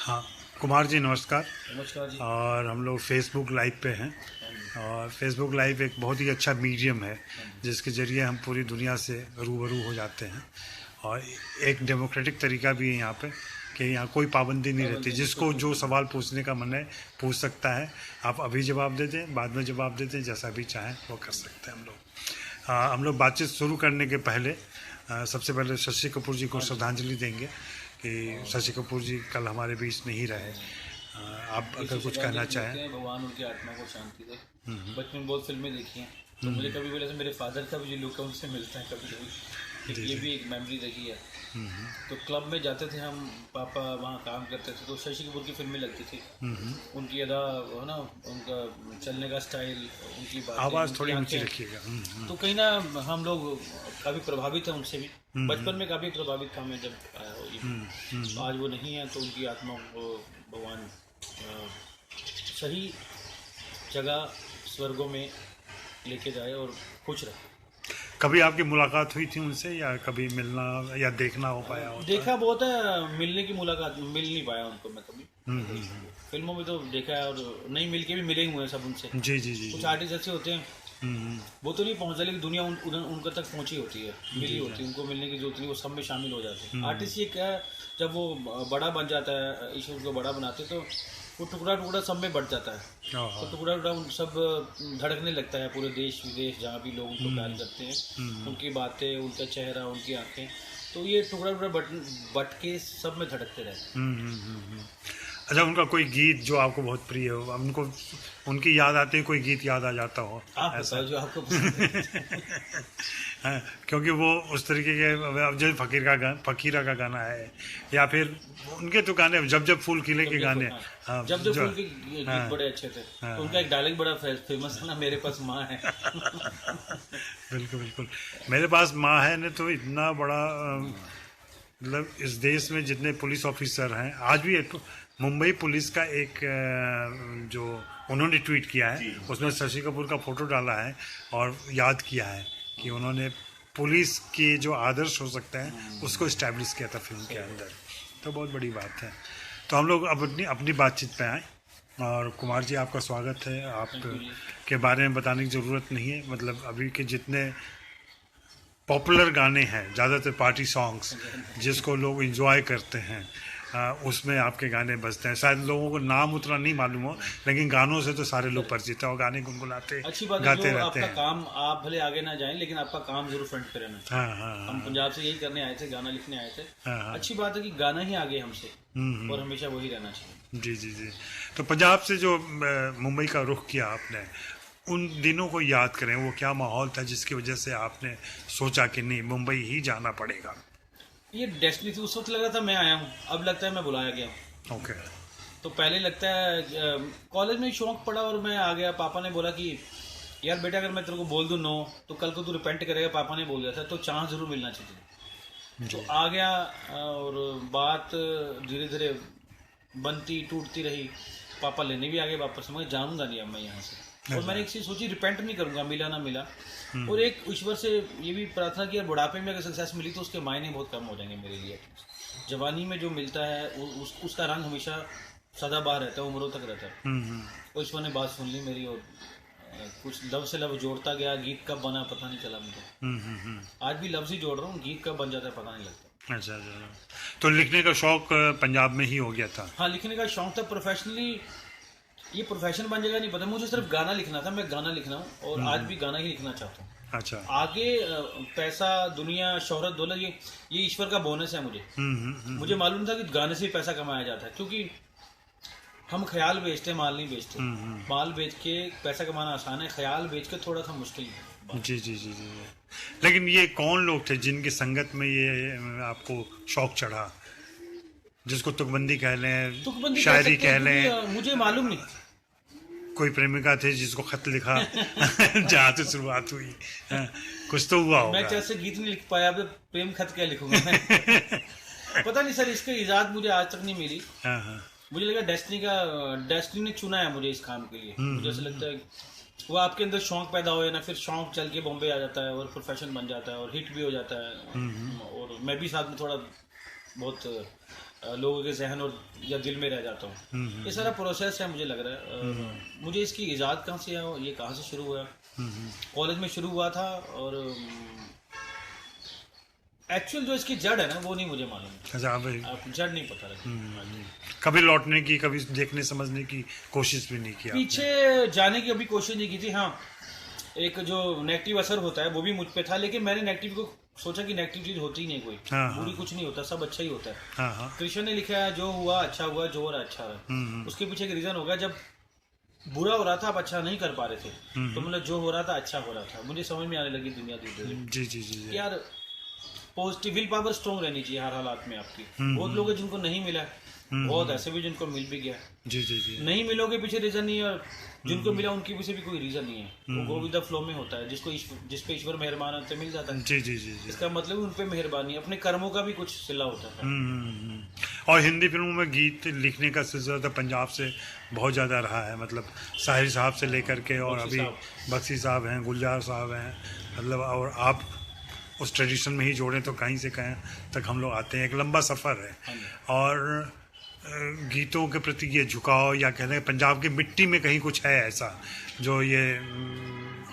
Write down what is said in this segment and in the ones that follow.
हाँ, कुमार जी नमस्कार। नमस्कार जी। और हम लोग फेसबुक लाइव पे हैं। और फेसबुक लाइव एक बहुत ही अच्छा मीडियम है जिसके ज़रिए हम पूरी दुनिया से रूबरू हो जाते हैं। और एक डेमोक्रेटिक तरीका भी है यहाँ पे कि यहाँ कोई पाबंदी नहीं रहती, जिसको जो सवाल पूछने का मन है पूछ सकता है। आप अभी जवाब दे दें, बाद में जवाब दे दें, जैसा भी चाहें वो कर सकते हैं हम लोग। हम लोग बातचीत शुरू करने के पहले सबसे पहले शशि कपूर जी को श्रद्धांजलि देंगे कि शशि कपूर जी कल हमारे बीच नहीं रहे। आप अगर कुछ कहना चाहें। भगवान उनकी आत्मा को शांति दे। बचपन में बहुत फिल्में देखी हैं, तो मुझे कभी बोले मेरे फादर का भी जो लुक है उनसे मिलता है कभी कभी। ये भी एक मेमोरी रही है। तो क्लब में जाते थे हम, पापा वहाँ काम करते थे, तो शशि कपूर की फिल्में लगती थी। उनकी अदा है ना, उनका चलने का स्टाइल, उनकी बात, आवाज़ थोड़ी ऊंची रखिएगा। तो कहीं ना हम लोग काफ़ी प्रभावित हैं उनसे भी। बचपन में काफ़ी प्रभावित था मैं जब आया हो। तो आज वो नहीं है, तो उनकी आत्मा को भगवान सही जगह स्वर्गों में लेके जाए और खुश रहे। कभी आपकी मुलाकात हुई थी उनसे, या कभी मिलना या देखना हो पाया हो? देखा बहुत है, मिलने की मुलाकात मिल नहीं पाया उनको मैं कभी। फिल्मों में तो देखा है, और नहीं मिल के भी मिले हुए हैं सब उनसे। जी जी जी। कुछ आर्टिस्ट ऐसे होते हैं वो तो नहीं पहुंचते, लेकिन दुनिया उनका तक पहुंची होती है, मिली होती है, उनको मिलने की जरूरत नहीं, वो सब में शामिल हो जाते हैं। आर्टिस्ट ये क्या है, जब वो बड़ा बन जाता है, ईश्वर को बड़ा बनाते, तो वो टुकड़ा टुकड़ा सब में बढ़ जाता है। तो टुकड़ा टुकड़ा सब धड़कने लगता है, पूरे देश विदेश जहाँ भी लोग उनको प्यार करते हैं, उनकी बातें, उनका चेहरा, उनकी आंखें, तो ये टुकड़ा टुकड़ा बट के सब में धड़कते रहते हैं। अच्छा, उनका कोई गीत जो आपको बहुत प्रिय हो, उनको उनकी याद आती है, कोई गीत याद आ जाता हो ऐसा जो आपको पसंद है? हाँ, क्योंकि वो उस तरीके के, अब जो फकीरा का गाना है, या फिर उनके तो गाने जब जब फूल खिले के गाने। हाँ, जब जब फूल के गीत बड़े अच्छे थे। तो उनका एक डायलॉग बड़ा फेमस है ना, मेरे पास माँ है। बिल्कुल बिल्कुल। मेरे पास माँ है ने तो इतना बड़ा, मतलब इस देश में जितने पुलिस ऑफिसर हैं, आज भी मुंबई पुलिस का एक जो उन्होंने ट्वीट किया है, उसमें शशि कपूर का फोटो डाला है और याद किया है कि उन्होंने पुलिस के जो आदर्श हो सकते हैं उसको इस्टेब्लिश किया था फिल्म के अंदर। तो बहुत बड़ी बात है। तो हम लोग अब अपनी बातचीत पे आए। और कुमार जी, आपका स्वागत है। आप के बारे में बताने की ज़रूरत नहीं है, मतलब अभी के जितने पॉपुलर गाने हैं, ज़्यादातर पार्टी सॉन्ग्स जिसको लोग एंजॉय करते हैं, उसमें आपके गाने बजते हैं। शायद लोगों को नाम उतना नहीं मालूम हो, लेकिन गानों से तो सारे लोग परिचित हैं और गाने गुनगुनाते अच्छी बात गाते है, रहते आपका हैं। काम, आप भले आगे ना जाएं, लेकिन आपका काम जरूर फ्रंट पे रहना चाहिए। हाँ, हम पंजाब से यही करने आए थे, गाना लिखने आए थे। हाँ। अच्छी बात है कि गाना ही आगे हमसे, और हमेशा वही रहना चाहिए। जी जी जी। तो पंजाब से जो मुंबई का रुख किया आपने, उन दिनों को याद करें, वो क्या माहौल था जिसकी वजह से आपने सोचा कि नहीं, मुंबई ही जाना पड़ेगा? ये डेस्टिनी थी। उस वक्त लग रहा था मैं आया हूँ, अब लगता है मैं बुलाया गया हूँ। ओके। तो पहले लगता है कॉलेज में शौक पड़ा और मैं आ गया। पापा ने बोला कि यार बेटा, अगर मैं तेरे को बोल दूं नो, तो कल को तू रिपेंट करेगा। पापा ने बोल दिया था, तो चांस जरूर मिलना चाहिए। तो आ गया, और बात धीरे धीरे बनती टूटती रही। पापा लेने भी आ गए वापस, मैं जानूंगा नहीं अब मैं यहाँ से। और मैंने एक चीज़ सोची, रिपेंट नहीं करूंगा, मिला ना मिला। और एक ईश्वर से ये भी प्रार्थना की, बुढ़ापे में अगर सक्सेस मिली तो उसके मायने बहुत कम हो जाएंगे मेरे लिए। जवानी में जो मिलता है उसका रंग हमेशा सदाबहार रहता है, उम्रों तक रहता है। तो ईश्वर ने बात सुन ली मेरी, और कुछ लव से लव जोड़ता गया। गीत कब बना पता नहीं चला मुझे। आज भी लफ्ज़ ही जोड़ रहा हूँ, गीत कब बन जाता है पता नहीं लगता। अच्छा अच्छा। तो लिखने का शौक पंजाब में ही हो गया था? हाँ, लिखने का शौक था। प्रोफेशनली ये प्रोफेशन बन जाएगा नहीं पता, मुझे सिर्फ गाना लिखना था। मैं गाना लिखना हूँ, और आज भी गाना ही लिखना चाहता हूँ। अच्छा। आगे पैसा, दुनिया, शोहरत, दौलत, ये ईश्वर का बोनस है मुझे। मुझे मालूम था कि गाने से ही पैसा कमाया जाता है, क्योंकि हम ख्याल बेचते, माल नहीं बेचते। माल बेच के पैसा कमाना आसान है, ख्याल बेच के थोड़ा सा मुश्किल है। जी जी जी जी। लेकिन ये कौन लोग थे जिनकी संगत में ये आपको शौक चढ़ा, जिसको तुकबंदी कह लें, शायरी कह लें? मुझे मालूम नहीं। कोई प्रेमिका थे जिसको खत लिखा जहाँ से शुरुआत हुई, कुछ तो हुआ होगा। मैं जैसे गीत नहीं लिख पाया, अब प्रेम खत क्या लिखूंगा मैं? पता नहीं सर, इसकी इजाजत मुझे आज तक नहीं मिली। मुझे लगा डेस्टिनी ने चुना है मुझे इस काम के लिए। मुझे ऐसा लगता है वो आपके अंदर शौक पैदा हो, या ना फिर शौक चल के बॉम्बे आ जाता है और प्रोफेशन बन जाता है और हिट भी हो जाता है। और मैं भी साथ में थोड़ा बहुत लोगों के जहन और या दिल में रह जाता हूँ। ये सारा प्रोसेस है, मुझे लग रहा है। मुझे इसकी इजाद कहाँ से है, ये कहाँ से शुरू हुआ, कॉलेज में शुरू हुआ था, और एक्चुअल जो इसकी जड़ है ना वो नहीं मुझे मालूम। अच्छा भाई, आप जड़ नहीं पता लगी। कभी लौटने की, कभी देखने समझने की कोशिश भी नहीं किया? पीछे जाने की अभी कोशिश नहीं की थी। हाँ, एक जो नेगेटिव असर होता है वो भी मुझ पे था, लेकिन मैंने नेगेटिव को सोचा कि नेगेटिव चीज होती ही नहीं कोई। हाँ, बुरी कुछ नहीं होता, सब अच्छा ही होता है। हाँ हाँ। कृष्ण ने लिखा है जो हुआ अच्छा हुआ, जो हो रहा अच्छा है। उसके पीछे एक रीजन होगा, जब बुरा हो रहा था आप अच्छा नहीं कर पा रहे थे, तो मतलब जो हो रहा था अच्छा हो रहा था। मुझे समझ में आने लगी दुनिया धीरे धीरे। जी जी जी जी। यार पॉजिटिव विल पावर स्ट्रॉन्ग रहनी चाहिए हर हालात में आपकी। बहुत लोग हैं जिनको नहीं मिला, बहुत ऐसे भी जिनको मिल भी गया। जी जी जी। नहीं मिलोगे पीछे रीजन नहीं है, और जिनको मिला उनके पीछे भी कोई रीजन नहीं है। वो गो विद द फ्लो में होता है। जिस पे ईश्वर मेहरबान होते मिल जाता है। जी जी जी जी। इसका मतलब उन पे मेहरबानी, अपने कर्मों का भी कुछ सिला होता है। और हिंदी फिल्मों में गीत लिखने का सिलसिला तो पंजाब से बहुत ज़्यादा रहा है, मतलब साहिर साहब से लेकर के, और अभी बख्शी साहब हैं, गुलजार साहब हैं, मतलब, और आप उस ट्रेडिशन में ही जोड़ें तो कहीं से कहीं तक हम लोग आते हैं। एक लंबा सफ़र है, और गीतों के प्रति ये झुकाव, या कहते हैं पंजाब की मिट्टी में कहीं कुछ है ऐसा जो ये,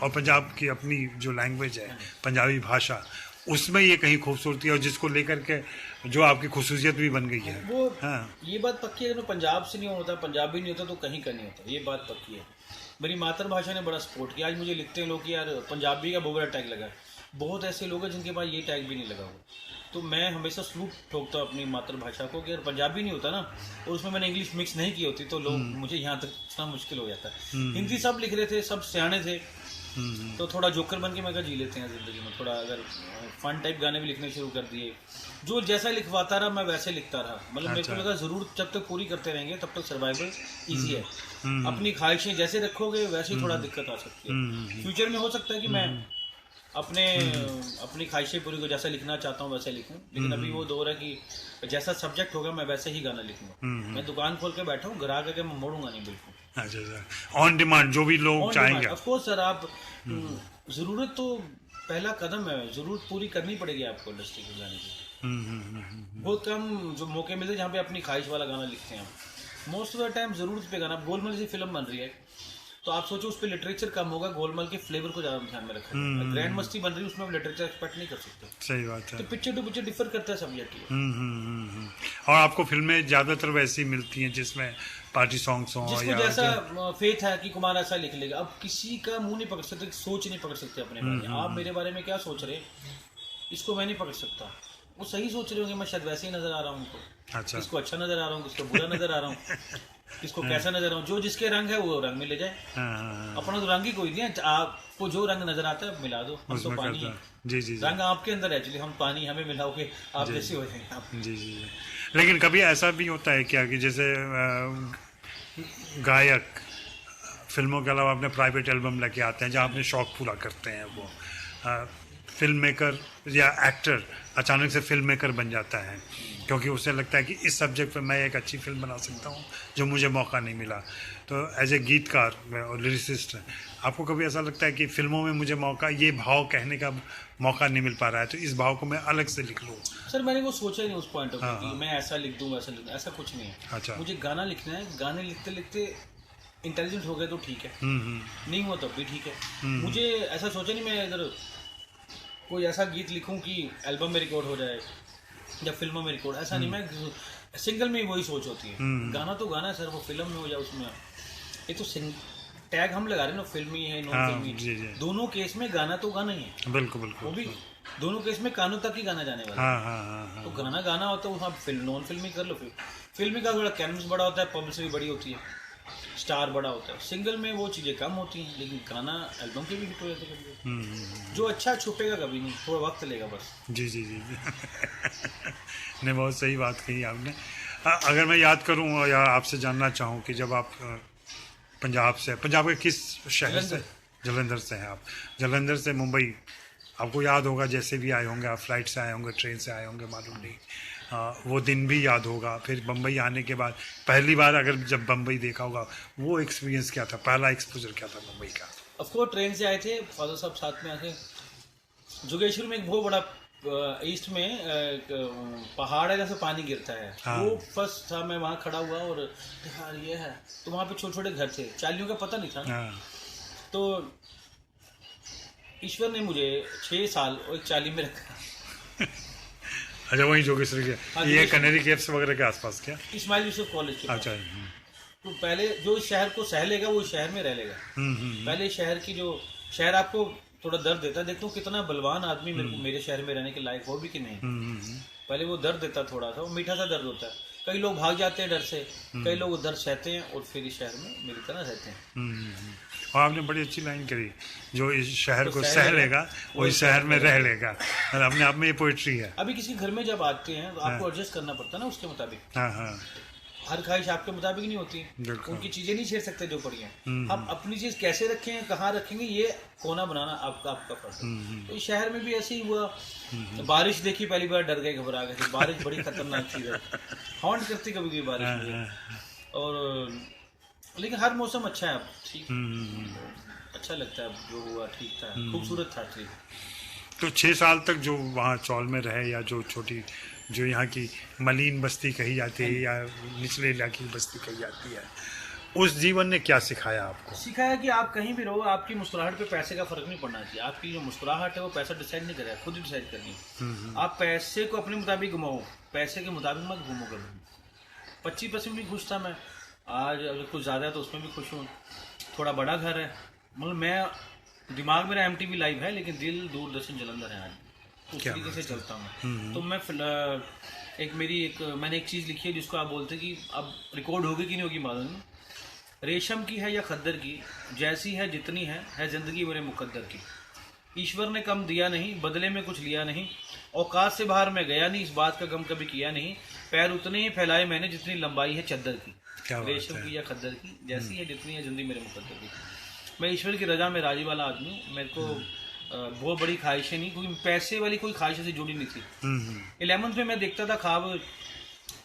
और पंजाब की अपनी जो लैंग्वेज है, पंजाबी भाषा, उसमें ये कहीं खूबसूरती है, और जिसको लेकर के जो आपकी खुसूसियत भी बन गई है वो। हाँ। ये बात पक्की है, अगर पंजाब से नहीं होता, पंजाबी नहीं होता तो कहीं का नहीं होता। ये बात पक्की है। मेरी मातृभाषा ने बड़ा सपोर्ट किया। आज मुझे लिखते हैं लोग कि यार पंजाबी का बहुत बड़ा टैग लगा है। बहुत ऐसे लोग हैं जिनके पास ये टैग भी नहीं लगा हुआ। तो मैं हमेशा सलूट ठोकता हूँ अपनी मातृभाषा को कि अगर पंजाबी नहीं होता ना, और उसमें मैंने इंग्लिश मिक्स नहीं की होती, तो लोग मुझे यहाँ तक इतना मुश्किल हो जाता है। हिंदी सब लिख रहे थे, सब सियाने थे, तो थोड़ा जोकर बन के मैं जी लेते हैं जिंदगी में। थोड़ा अगर फन टाइप गाने भी लिखने शुरू कर दिए, जो जैसा लिखवाता रहा मैं वैसे लिखता रहा। मतलब मेरे को लगा जरूर जब तक पूरी करते रहेंगे तब तक सर्वाइवल ईजी है। अपनी ख्वाहिशें जैसे रखोगे वैसे ही थोड़ा दिक्कत आ सकती है। फ्यूचर में हो सकता है कि मैं अपनी ख्वाहिशें पूरी को जैसा लिखना चाहता हूँ वैसे लिखूं, लेकिन अभी वो दौर है कि जैसा सब्जेक्ट होगा मैं वैसे ही गाना लिखूंगा। मैं दुकान खोल के बैठा हूँ, ग्राहक आके मैं मोड़ूंगा नहीं बिल्कुल। अच्छा, ऑन डिमांड जो भी लोग चाहेंगे। ऑफ कोर्स सर, आप जरूरत तो पहला कदम है, जरूरत पूरी करनी पड़ेगी आपको इंडस्ट्री को जाने की। बहुत कम जो मौके मिलते हैं जहाँ पे अपनी ख्वाहिश वाला गाना लिखते हैं। मोस्ट ऑफ द टाइम जरूरत पे गाना। गोलमाल जैसी फिल्म बन रही है तो आप सोचो उस पर लिटरेचर कम होगा, गोलमाल के फ्लेवर को ज्यादा ध्यान में रखा है। ग्रैंड मस्ती बन रही है, उसमें आप लिटरेचर एक्सपेक्ट नहीं कर सकते। सही बात है। तो पिक्चर टू पिक्चर डिफर करता है सब्जेक्ट। और आपको फिल्में ज्यादातर वैसी मिलती हैं जिसमें पार्टी सॉन्ग्स हों, जिसको या जैसा फेथ है कि कुमार ऐसा लिख लेगा। अब किसी का मुंह नहीं पकड़ सकते, सोच नहीं पकड़ सकते अपने बारे में। आप मेरे बारे में क्या सोच रहे, इसको मैं नहीं पकड़ सकता। वो सही सोच रहे होंगे, मैं शायद वैसे ही नजर आ रहा हूँ उनको। अच्छा, किसको अच्छा नजर आ रहा हूँ, किसको बुरा नजर आ रहा हूँ, किसको कैसा नजर आ रहा हूँ। जो जिसके रंग है वो रंग में ले जाए। अपना तो रंग ही कोई नहीं है। आपको जो रंग नजर आता है मिला दो, हम तो पानी है। जी जी। रंग आपके अंदर है एक्चुअली, हम पानी, हमें मिलाओगे आप जैसे हो जाएंगे आप। जी जी। लेकिन कभी ऐसा भी होता है क्या कि जैसे गायक फिल्मों के अलावा अपने प्राइवेट एल्बम लेके आते हैं जहाँ अपने शौक पूरा करते हैं, वो फिल्म मेकर या एक्टर अचानक से फिल्म मेकर बन जाता है क्योंकि उसे लगता है कि इस सब्जेक्ट पर मैं एक अच्छी फिल्म बना सकता हूँ जो मुझे मौका नहीं मिला। तो एज ए गीतकार और लिरिसिस्ट आपको कभी ऐसा लगता है कि फिल्मों में मुझे मौका, ये भाव कहने का मौका नहीं मिल पा रहा है, तो इस भाव को मैं अलग से लिख लूँ? सर मैंने वो सोचा ही नहीं उस पॉइंट ऑफ व्यू कि मैं ऐसा लिख दूँ वैसा लिख दूँ, ऐसा कुछ नहीं है। अच्छा, मुझे गाना लिखना है, गाने लिखते लिखते इंटेलिजेंट हो गए तो ठीक है, नहीं हुआ तब भी ठीक है। मुझे ऐसा सोचा नहीं मैं इधर कोई ऐसा गीत लिखूं कि एल्बम में रिकॉर्ड हो जाए या फिल्मों में रिकॉर्ड, ऐसा नहीं। मैं सिंगल में ही वही सोच होती है। गाना तो गाना है सर, वो फिल्म में हो जाए उसमें। ये तो टैग हम लगा रहे हैं ना, फिल्मी है नॉन फिल्मी, दोनों केस में गाना तो गाना ही है। बिल्कुल बिल्कुल। वो भी दोनों केस में कानों तक ही गाना जाने वाला है। तो गाना गाना होता है, आप नॉन फिल्मी कर लो। फिल्मी का थोड़ा कैनवस बड़ा होता है, पब्लिसिटी बड़ी होती है, स्टार बड़ा होता है। सिंगल में वो चीज़ें कम होती हैं, लेकिन गाना एल्बम के भी हिट हो जाते हैं। जो अच्छा छुपेगा कभी नहीं, थोड़ा वक्त लेगा बस। जी जी जी ने बहुत सही बात कही आपने। अगर मैं याद करूं या आपसे जानना चाहूं कि जब आप पंजाब के किस शहर से? जलंधर से हैं आप। जलंधर से मुंबई आपको याद होगा, जैसे भी आए होंगे आप, फ्लाइट से आए होंगे, ट्रेन से आए होंगे, मालूम नहीं। वो दिन भी याद होगा। फिर बम्बई आने के बाद पहली बार अगर जब बम्बई देखा होगा, वो एक्सपीरियंस क्या था, पहला एक्सपोजर क्या था मुंबई का? ऑफ कोर्स ट्रेन से आए थे, फादर साहब साथ में आके। जोगेश्वरी में एक बहुत बड़ा ईस्ट में एक पहाड़ है जहाँ से पानी गिरता है। हाँ। वो फर्स्ट था, मैं वहाँ खड़ा हुआ और देखा ये है, तो वहाँ पे छोटे छोटे घर थे, चालियों का पता नहीं था ना। हाँ तो ईश्वर ने मुझे 6 साल और एक चाली में रखा। अच्छा, वही जोगेश्वरी के हाँ, ये जोगेश्वरी। कनेरी केव्स वगैरह के आसपास क्या? इस्माइल यूसुफ कॉलेज के पास। अच्छा। तो पहले जो शहर को सह लेगा वो शहर में रह लेगा। पहले शहर की जो शहर आपको थोड़ा दर्द देता है, देखता हूँ कितना बलवान आदमी मेरे शहर में रहने के लायक हो भी कि नहीं। पहले वो दर्द देता थोड़ा सा, वो मीठा सा दर्द होता है। कई लोग भाग जाते हैं डर से, कई लोग दर्द सहते हैं और फिर इस शहर में मेरी तरह रहते हैं। और आपने बड़ी अच्छी लाइन करी, जो इस शहर तो को सह सह लेगा, लेगा वही शहर में रह लेगा। और अपने आप में ये पोइट्री है। अभी किसी घर में जब आते हैं तो आपको एडजस्ट करना पड़ता है ना उसके मुताबिक। हाँ हाँ हर ख्वाहिश आपके मुताबिक नहीं होती, बिल्कुल। उनकी चीजें नहीं छेड़ सकते जो पड़ी हैं। हम अपनी चीज कैसे रखें, कहाँ रखेंगे, ये कोना बनाना आपका फर्ज है। तो इस शहर में भी ऐसे ही हुआ। बारिश देखी पहली बार डर गए, घबरा गए थे। बारिश बड़ी खतरनाक चीज है, हॉन्ट करती कभी कभी बारिश मुझे। और लेकिन हर मौसम अच्छा है अब, ठीक अच्छा लगता है। अब जो हुआ ठीक था, खूबसूरत था ठीक। तो 6 साल तक जो वहाँ चौल में रहे, या जो छोटी जो यहाँ की मलिन बस्ती कही जाती है या निचले इलाके की बस्ती कही जाती है, उस जीवन ने क्या सिखाया आपको? सिखाया कि आप कहीं भी रहो, आपकी मुस्कुराहट पे पैसे का फर्क नहीं पड़ना चाहिए। आपकी जो मुस्कुराहट है वो पैसा डिसाइड नहीं करेगा, खुद ही डिसाइड करनी है। आप पैसे को अपने मुताबिक घुमाओ, पैसे के मुताबिक मत घूमो कभी। 25% भी खुश था मैं, आज अगर कुछ ज़्यादा है तो उसमें भी खुश हूँ। थोड़ा बड़ा घर है, मतलब मैं दिमाग मेरा MTV लाइव है, लेकिन दिल दूरदर्शन जलंधर है। आज उस तरीके से चलता हूँ। तो मैं मैंने एक चीज़ लिखी है जिसको आप बोलते हैं कि अब रिकॉर्ड होगी कि नहीं होगी मालूम नहीं। रेशम की है या खद्दर की, जैसी है जितनी है जिंदगी मेरे मुकद्दर की। ईश्वर ने कम दिया नहीं, बदले में कुछ लिया नहीं। औकात से बाहर मैं गया नहीं, इस बात का गम कभी किया नहीं। पैर उतने ही फैलाए मैंने जितनी लंबाई है चद्दर की। रेशम की या खद्दर की, जैसी है जितनी है जिंदगी मेरे मुकद्दर की। मैं ईश्वर की रजा में राजी वाला आदमी हूँ। मेरे को बहुत बड़ी ख्वाहिशें नहीं, क्योंकि पैसे वाली कोई ख्वाहिश से जुड़ी नहीं थी। 11th में मैं देखता था ख्वाब,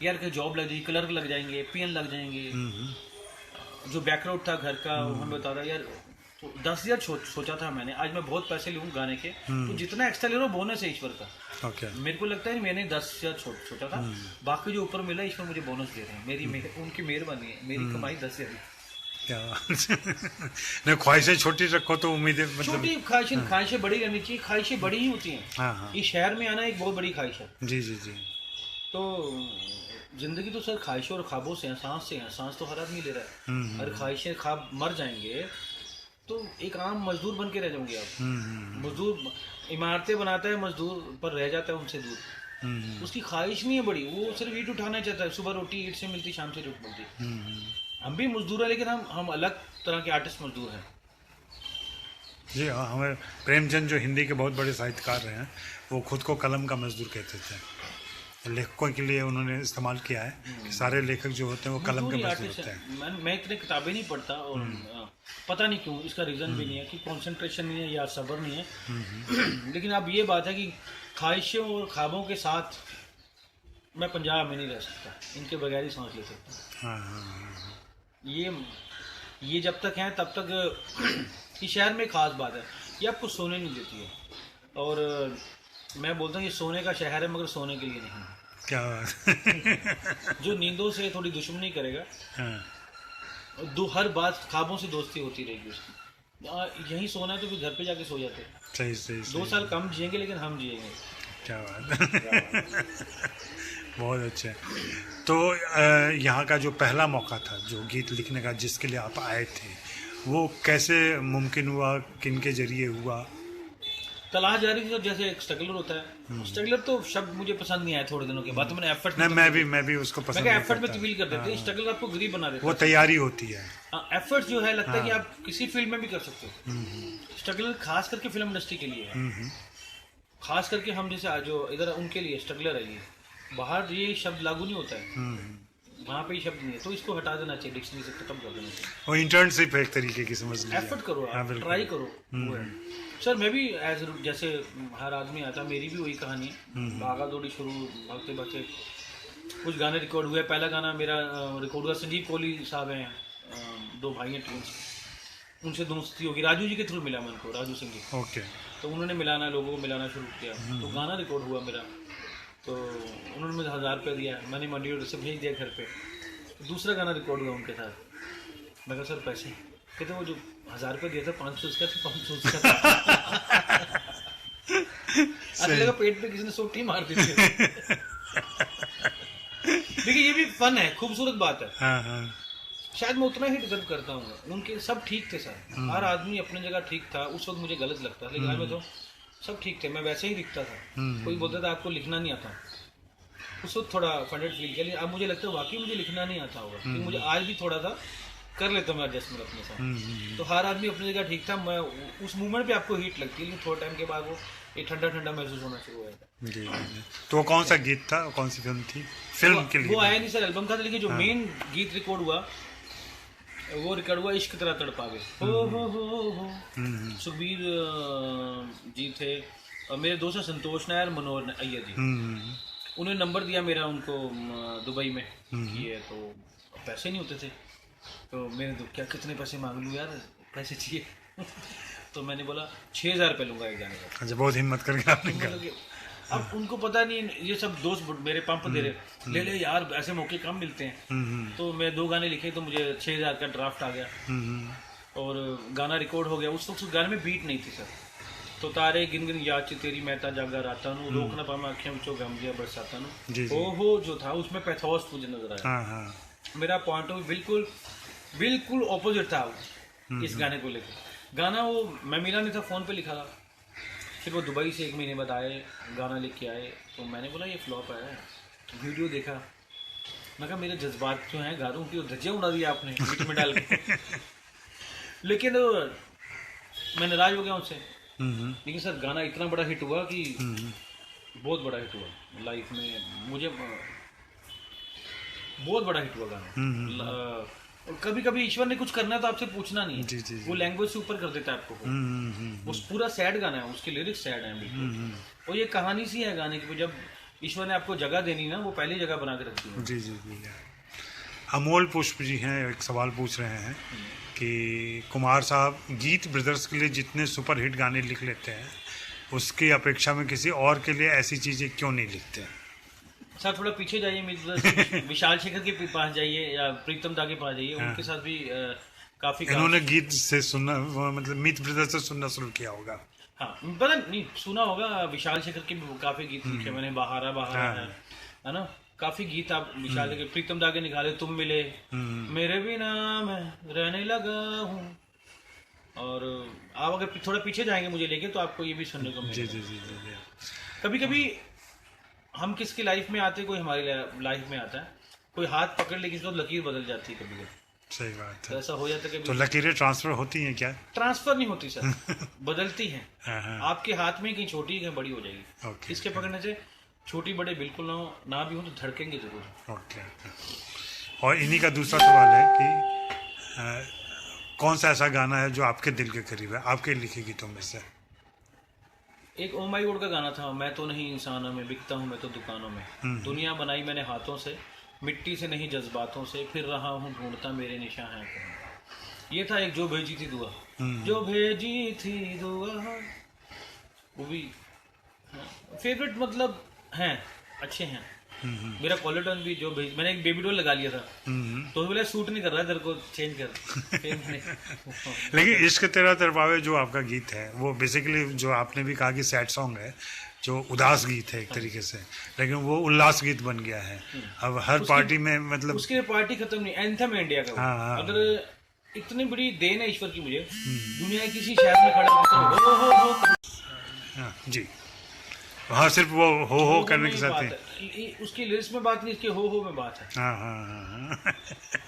यार कि जॉब लग जाएगी, क्लर्क लग जाएंगे, PN लग जाएंगे। जो बैकग्राउंड था घर का, वो हमें बताता यार। तो 10,000 सोचा था मैंने, आज मैं बहुत पैसे लूँ गाने के, तो जितना एक्स्ट्रा ले रहा हूँ बोनस है ईश्वर का। मेरे को लगता है मैंने 10,000 सोचा था, बाकी जो ऊपर मिला ईश्वर मुझे बोनस दे रहे हैं। उनकी मेहरबानी है, मेरी कमाई 10,000। क्या नहीं, ख्वाहिशें छोटी रखो तो उम्मीदें मतलब छोटी ख्वाहिशें बड़ी रहनी चाहिए। ख्वाहिशें बड़ी ही होती हैं। हाँ। इस शहर में आना एक बहुत बड़ी ख्वाहिश है। जी जी जी। तो जिंदगी तो सर ख्वाहिशों और ख्वाबों से है, सांस से है। सांस तो हर आदमी ले रहा है। अगर ख्वाहिशें ख्वाब मर जाएंगे तो एक आम मजदूर बन के रह जाओगे आप। मजदूर इमारतें बनाता है, मजदूर पर रह जाता है उनसे दूर। उसकी ख्वाहिश नहीं है बड़ी, वो सिर्फ ईंट उठाना चाहता है। सुबह रोटी ईंट से मिलती, शाम से रोटी मिलती। हम भी मजदूर हैं, लेकिन हम अलग तरह के आर्टिस्ट मजदूर हैं। जी हाँ, हमें प्रेमचंद जो हिंदी के बहुत बड़े साहित्यकार रहे हैं, वो खुद को कलम का मजदूर कहते थे। लेखकों के लिए उन्होंने इस्तेमाल किया है कि सारे लेखक जो होते हैं वो कलम के मजदूर होते हैं। मैं इतने किताबें नहीं पढ़ता, और पता नहीं क्यों, इसका रीज़न भी नहीं है कि कंसंट्रेशन नहीं है या सब्र नहीं है। लेकिन अब ये बात है कि ख्वाहिशों और ख्वाबों के साथ मैं पंजाब में नहीं रह सकता, इनके बगैर ही सांस ले सकता। हाँ। ये जब तक हैं तब तक इस शहर में खास बात है, ये आपको सोने नहीं देती है। और मैं बोलता हूँ ये सोने का शहर है, मगर सोने के लिए नहीं। क्या बात जो नींदों से थोड़ी दुश्मनी करेगा, हर बात ख्वाबों से दोस्ती होती रहेगी उसकी। यहीं सोना है तो फिर घर पे जाके सो जाते हैं। सही 2 साल कम जिएंगे, लेकिन हम जिएंगे। क्या बात बहुत अच्छा है। तो यहाँ का जो पहला मौका था जो गीत लिखने का, जिसके लिए आप आए थे, वो कैसे मुमकिन हुआ, किन के जरिए हुआ? तलाश जारी थी। तो जैसे एक स्ट्रगलर होता है, स्ट्रगलर तो शब्द मुझे पसंद नहीं आया थोड़े दिनों के बाद, तो मैंने एफर्ट मैं भी उसको पसंद नहीं, एफर्ट में तब्दील कर देते। स्ट्रगल आपको गरीब बना देता है। वो तैयारी होती है। एफर्ट जो है, लगता है कि आप किसी फील्ड में भी कर सकते हो। स्ट्रगलर खास करके फिल्म इंडस्ट्री के लिए है। खास करके हम जैसे जो इधर उनके लिए स्ट्रगलर है। ये बाहर ये शब्द लागू नहीं होता है, वहाँ पे ये शब्द नहीं है, तो इसको हटा देना चाहिए, डिक्शनरी से खत्म कर देना चाहिए। वो इंटर्नशिप एक तरीके की समझ लीजिए। एफर्ट करो आप, ट्राई करो। वो है सर, मैं भी जैसे हर आदमी आता, मेरी भी वही कहानी है। भागा दौड़ी शुरू, भागते भागते कुछ गाने रिकॉर्ड हुए। पहला गाना मेरा रिकॉर्ड हुआ, संजीव कोहली साहब हैं, 2 भाई हैं ट्विंस। उनसे दोस्ती होगी। राजू जी के थ्रू मिला मैं उनको, राजू सिंह जी। ओके। तो उन्होंने मिलाना, लोगों को मिलाना शुरू किया, तो गाना रिकॉर्ड हुआ मेरा। तो उन्होंने मुझे 1000 रुपये दिया, मैंने मंडी से भेज दिया घर पे। तो दूसरा गाना रिकॉर्ड हुआ उनके साथ। मैं कहा सर पैसे, कहते वो जो 1000 रुपये दिया था 500 उसका था, 500 उसका था। ऐसा लगा पेट पे किसी ने सोटी मार दी थी। देखिए ये भी फन है, खूबसूरत बात है। हाँ हाँ। शायद मैं उतना ही डिजर्व करता हूँ। उनके सब ठीक थे सर, हर आदमी अपनी जगह ठीक था। उस वक्त मुझे गलत लगता था, लेकिन आज में तो सब ठीक थे, मैं वैसे ही दिखता था। कोई बोलता था आपको लिखना नहीं आता, उस वक्त थोड़ा फंडेड फील किया, लेकिन अब मुझे लगता है वाकई मुझे लिखना नहीं आता होगा, क्योंकि मुझे आज भी थोड़ा सा कर लेता हूँ मैं एडजस्टमेंट अपने साथ। तो हर आदमी अपनी जगह ठीक था। मैं उस मूवमेंट पे आपको हीट लगती है, लेकिन थोड़ा टाइम के बाद वो ये ठंडा ठंडा महसूस होना शुरू हो जाता है। जी जी। तो वो कौन सा गीत था, कौन सी फिल्म थी? फिल्म के लिए वो आया नहीं सर, एल्बम का था, लेकिन जो मेन गीत रिकॉर्ड हुआ वो रिकॉर्ड हुआ इश्क तेरा तड़पावे। हो सुखबीर जी थे, और मेरे दोस्त हैं संतोष नायर, मनोहर अय्यर जी। उन्होंने नंबर दिया मेरा उनको दुबई में किए, तो पैसे नहीं होते थे। तो मैंने तो क्या कितने पैसे मांग लूँ यार, पैसे चाहिए। तो मैंने बोला 6000 रुपये लूँगा एक गाने का। अच्छा, बहुत हिम्मत करके आपने कहा। अब उनको पता नहीं, ये सब दोस्त मेरे पंप दे रहे, ले ले यार, ऐसे मौके कम मिलते हैं। तो मैं 2 गाने लिखे, तो मुझे 6000 का ड्राफ्ट आ गया और गाना रिकॉर्ड हो गया। उस वक्त उस गाने में बीट नहीं थी सर। तो तारे गिन गिन याद ची तेरी महता जागा राता नू, रोक ना पामा अखियां विचों गम गया बरसाता नू। ओ हो जो था उसमें पैथोस मुझे नजर आया। हाँ हाँ। मेरा पॉइंट ऑफ बिल्कुल बिल्कुल ऑपोजिट था इस गाने को लेकर। गाना वो मैं मिला नहीं था, फ़ोन पे लिखा था। फिर वो दुबई से 1 महीने बाद आए, गाना लिख के आए, तो मैंने बोला ये फ्लॉप है। तो वीडियो देखा, मैं कहा मेरे जज्बात जो हैं गा रहा हूँ कि वो धज्जियाँ उड़ा दिया आपने बीच में डाल के। लेकिन मैं नाराज हो गया उनसे। लेकिन सर गाना इतना बड़ा हिट हुआ कि बहुत बड़ा हिट हुआ लाइफ में, मुझे बहुत बड़ा हिट हुआ गाना। और कभी कभी ईश्वर ने कुछ करना है तो आपसे पूछना नहीं है, जी, जी, जी। वो लैंग्वेज से ऊपर कर देता है आपको। वो पूरा सैड गाना है, उसके लिरिक्स सैड हैं बिल्कुल। और ये कहानी सी है गाने की, जब ईश्वर ने आपको जगह देनी ना, वो पहली जगह बना के रखती है। जी जी जी। अमोल पुष्प जी हैं, एक सवाल पूछ रहे हैं कि कुमार साहब गीत ब्रदर्स के लिए जितने सुपरहिट गाने लिख लेते हैं, उसकी अपेक्षा में किसी और के लिए ऐसी चीज़ें क्यों नहीं लिखते? सर थोड़ा पीछे जाइए, विशाल शेखर के पास जाइए या प्रीतम दा के पास जाइए। हाँ। उनके साथ भी काफी इन्होंने गीत से सुनना, मतलब मीत ब्रदर्स से सुनना शुरू किया होगा। हाँ पता नहीं, सुना होगा। विशाल शेखर के भी काफी गीत लिखे मैंने, बहारा बहारा है ना, काफी गीत आप विशाल के। प्रीतम दा के निकाले, तुम मिले, मेरे भी नाम है, रहने लगा हूँ। और आप अगर थोड़ा पीछे जाएंगे मुझे लेके, तो आपको ये भी सुनने को जी मिलेगा। जी जी जी जी। कभी कभी हम किसकी लाइफ में आते हैं, कोई हमारी लाइफ में आता है, कोई हाथ पकड़ ले किसी को, लकीर बदल जाती है कभी कभी। सही बात तो है। ऐसा हो जाता है तो कभी। लकीरें ट्रांसफर होती हैं क्या? ट्रांसफर नहीं होती सर, बदलती हैं। हाँ हाँ। आपके हाथ में कहीं छोटी कहीं बड़ी हो जाएगी। ओके। इसके पकड़ने से छोटी बड़े बिल्कुल ना भी हो तो धड़केंगे जरूर। ओके। और इन्हीं का दूसरा सवाल है कि कौन सा ऐसा गाना है जो आपके दिल के करीब है, आपके लिखे गीतों में से? एक ओ माई गॉड का गाना था, मैं तो नहीं इंसानों में बिकता हूँ, मैं तो दुकानों में। दुनिया बनाई मैंने हाथों से, मिट्टी से नहीं जज्बातों से, फिर रहा हूँ ढूंढता मेरे निशान है कहीं। ये था एक जो भेजी थी दुआ, जो भेजी थी दुआ। वो भी फेवरेट मतलब हैं, अच्छे हैं। मेरा कॉलर टोन भी जो मैंने एक बेबी डॉल लगा लिया था, तो बोला सूट नहीं कर रहा, तेरे को चेंज कर। फिर मैंने लेकिन इश्क तेरा तरपावे जो आपका गीत है, वो बेसिकली जो आपने भी कहा कि सैड सॉन्ग है, जो उदास गीत है एक तरीके से, लेकिन वो उल्लास गीत बन गया है अब हर पार्टी में। मतलब उसके पार्टी खत्म नहीं, एंथम है इंडिया का वो। हाँ। अगर इतनी बड़ी देन है ईश्वर की मुझे, दुनिया के किसी शहर में खड़ा होकर हो हाँ, जी। हाँ, सिर्फ वो हो करने के साथ है। उसकी लिरिक्स में बात नहीं, इसके हो में बात है। हाँ हाँ हाँ।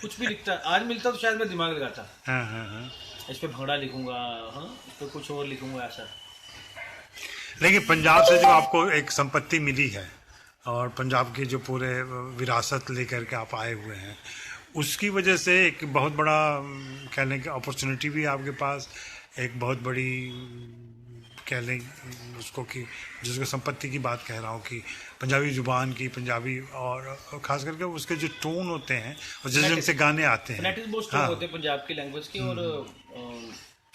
कुछ भी लिखता, आज मिलता तो शायद मैं दिमाग लगाता, हाँ हाँ हाँ। इस पे भंगड़ा लिखूंगा, हाँ इस पे कुछ और लिखूंगा ऐसा। लेकिन पंजाब से जो आपको एक संपत्ति मिली है और पंजाब की जो पूरे विरासत लेकर के आप आए हुए हैं, उसकी वजह से एक बहुत बड़ा कहने की अपॉर्चुनिटी भी आपके पास, एक बहुत बड़ी कह लें उसको कि जिसको संपत्ति की बात कह रहा हूँ कि पंजाबी जुबान की, पंजाबी और ख़ास करके उसके जो टोन होते हैं और जिस ढंग से गाने आते हैं, फोनेटिक्स बहुत स्ट्रॉन्ग होते हैं पंजाब की लैंग्वेज के। और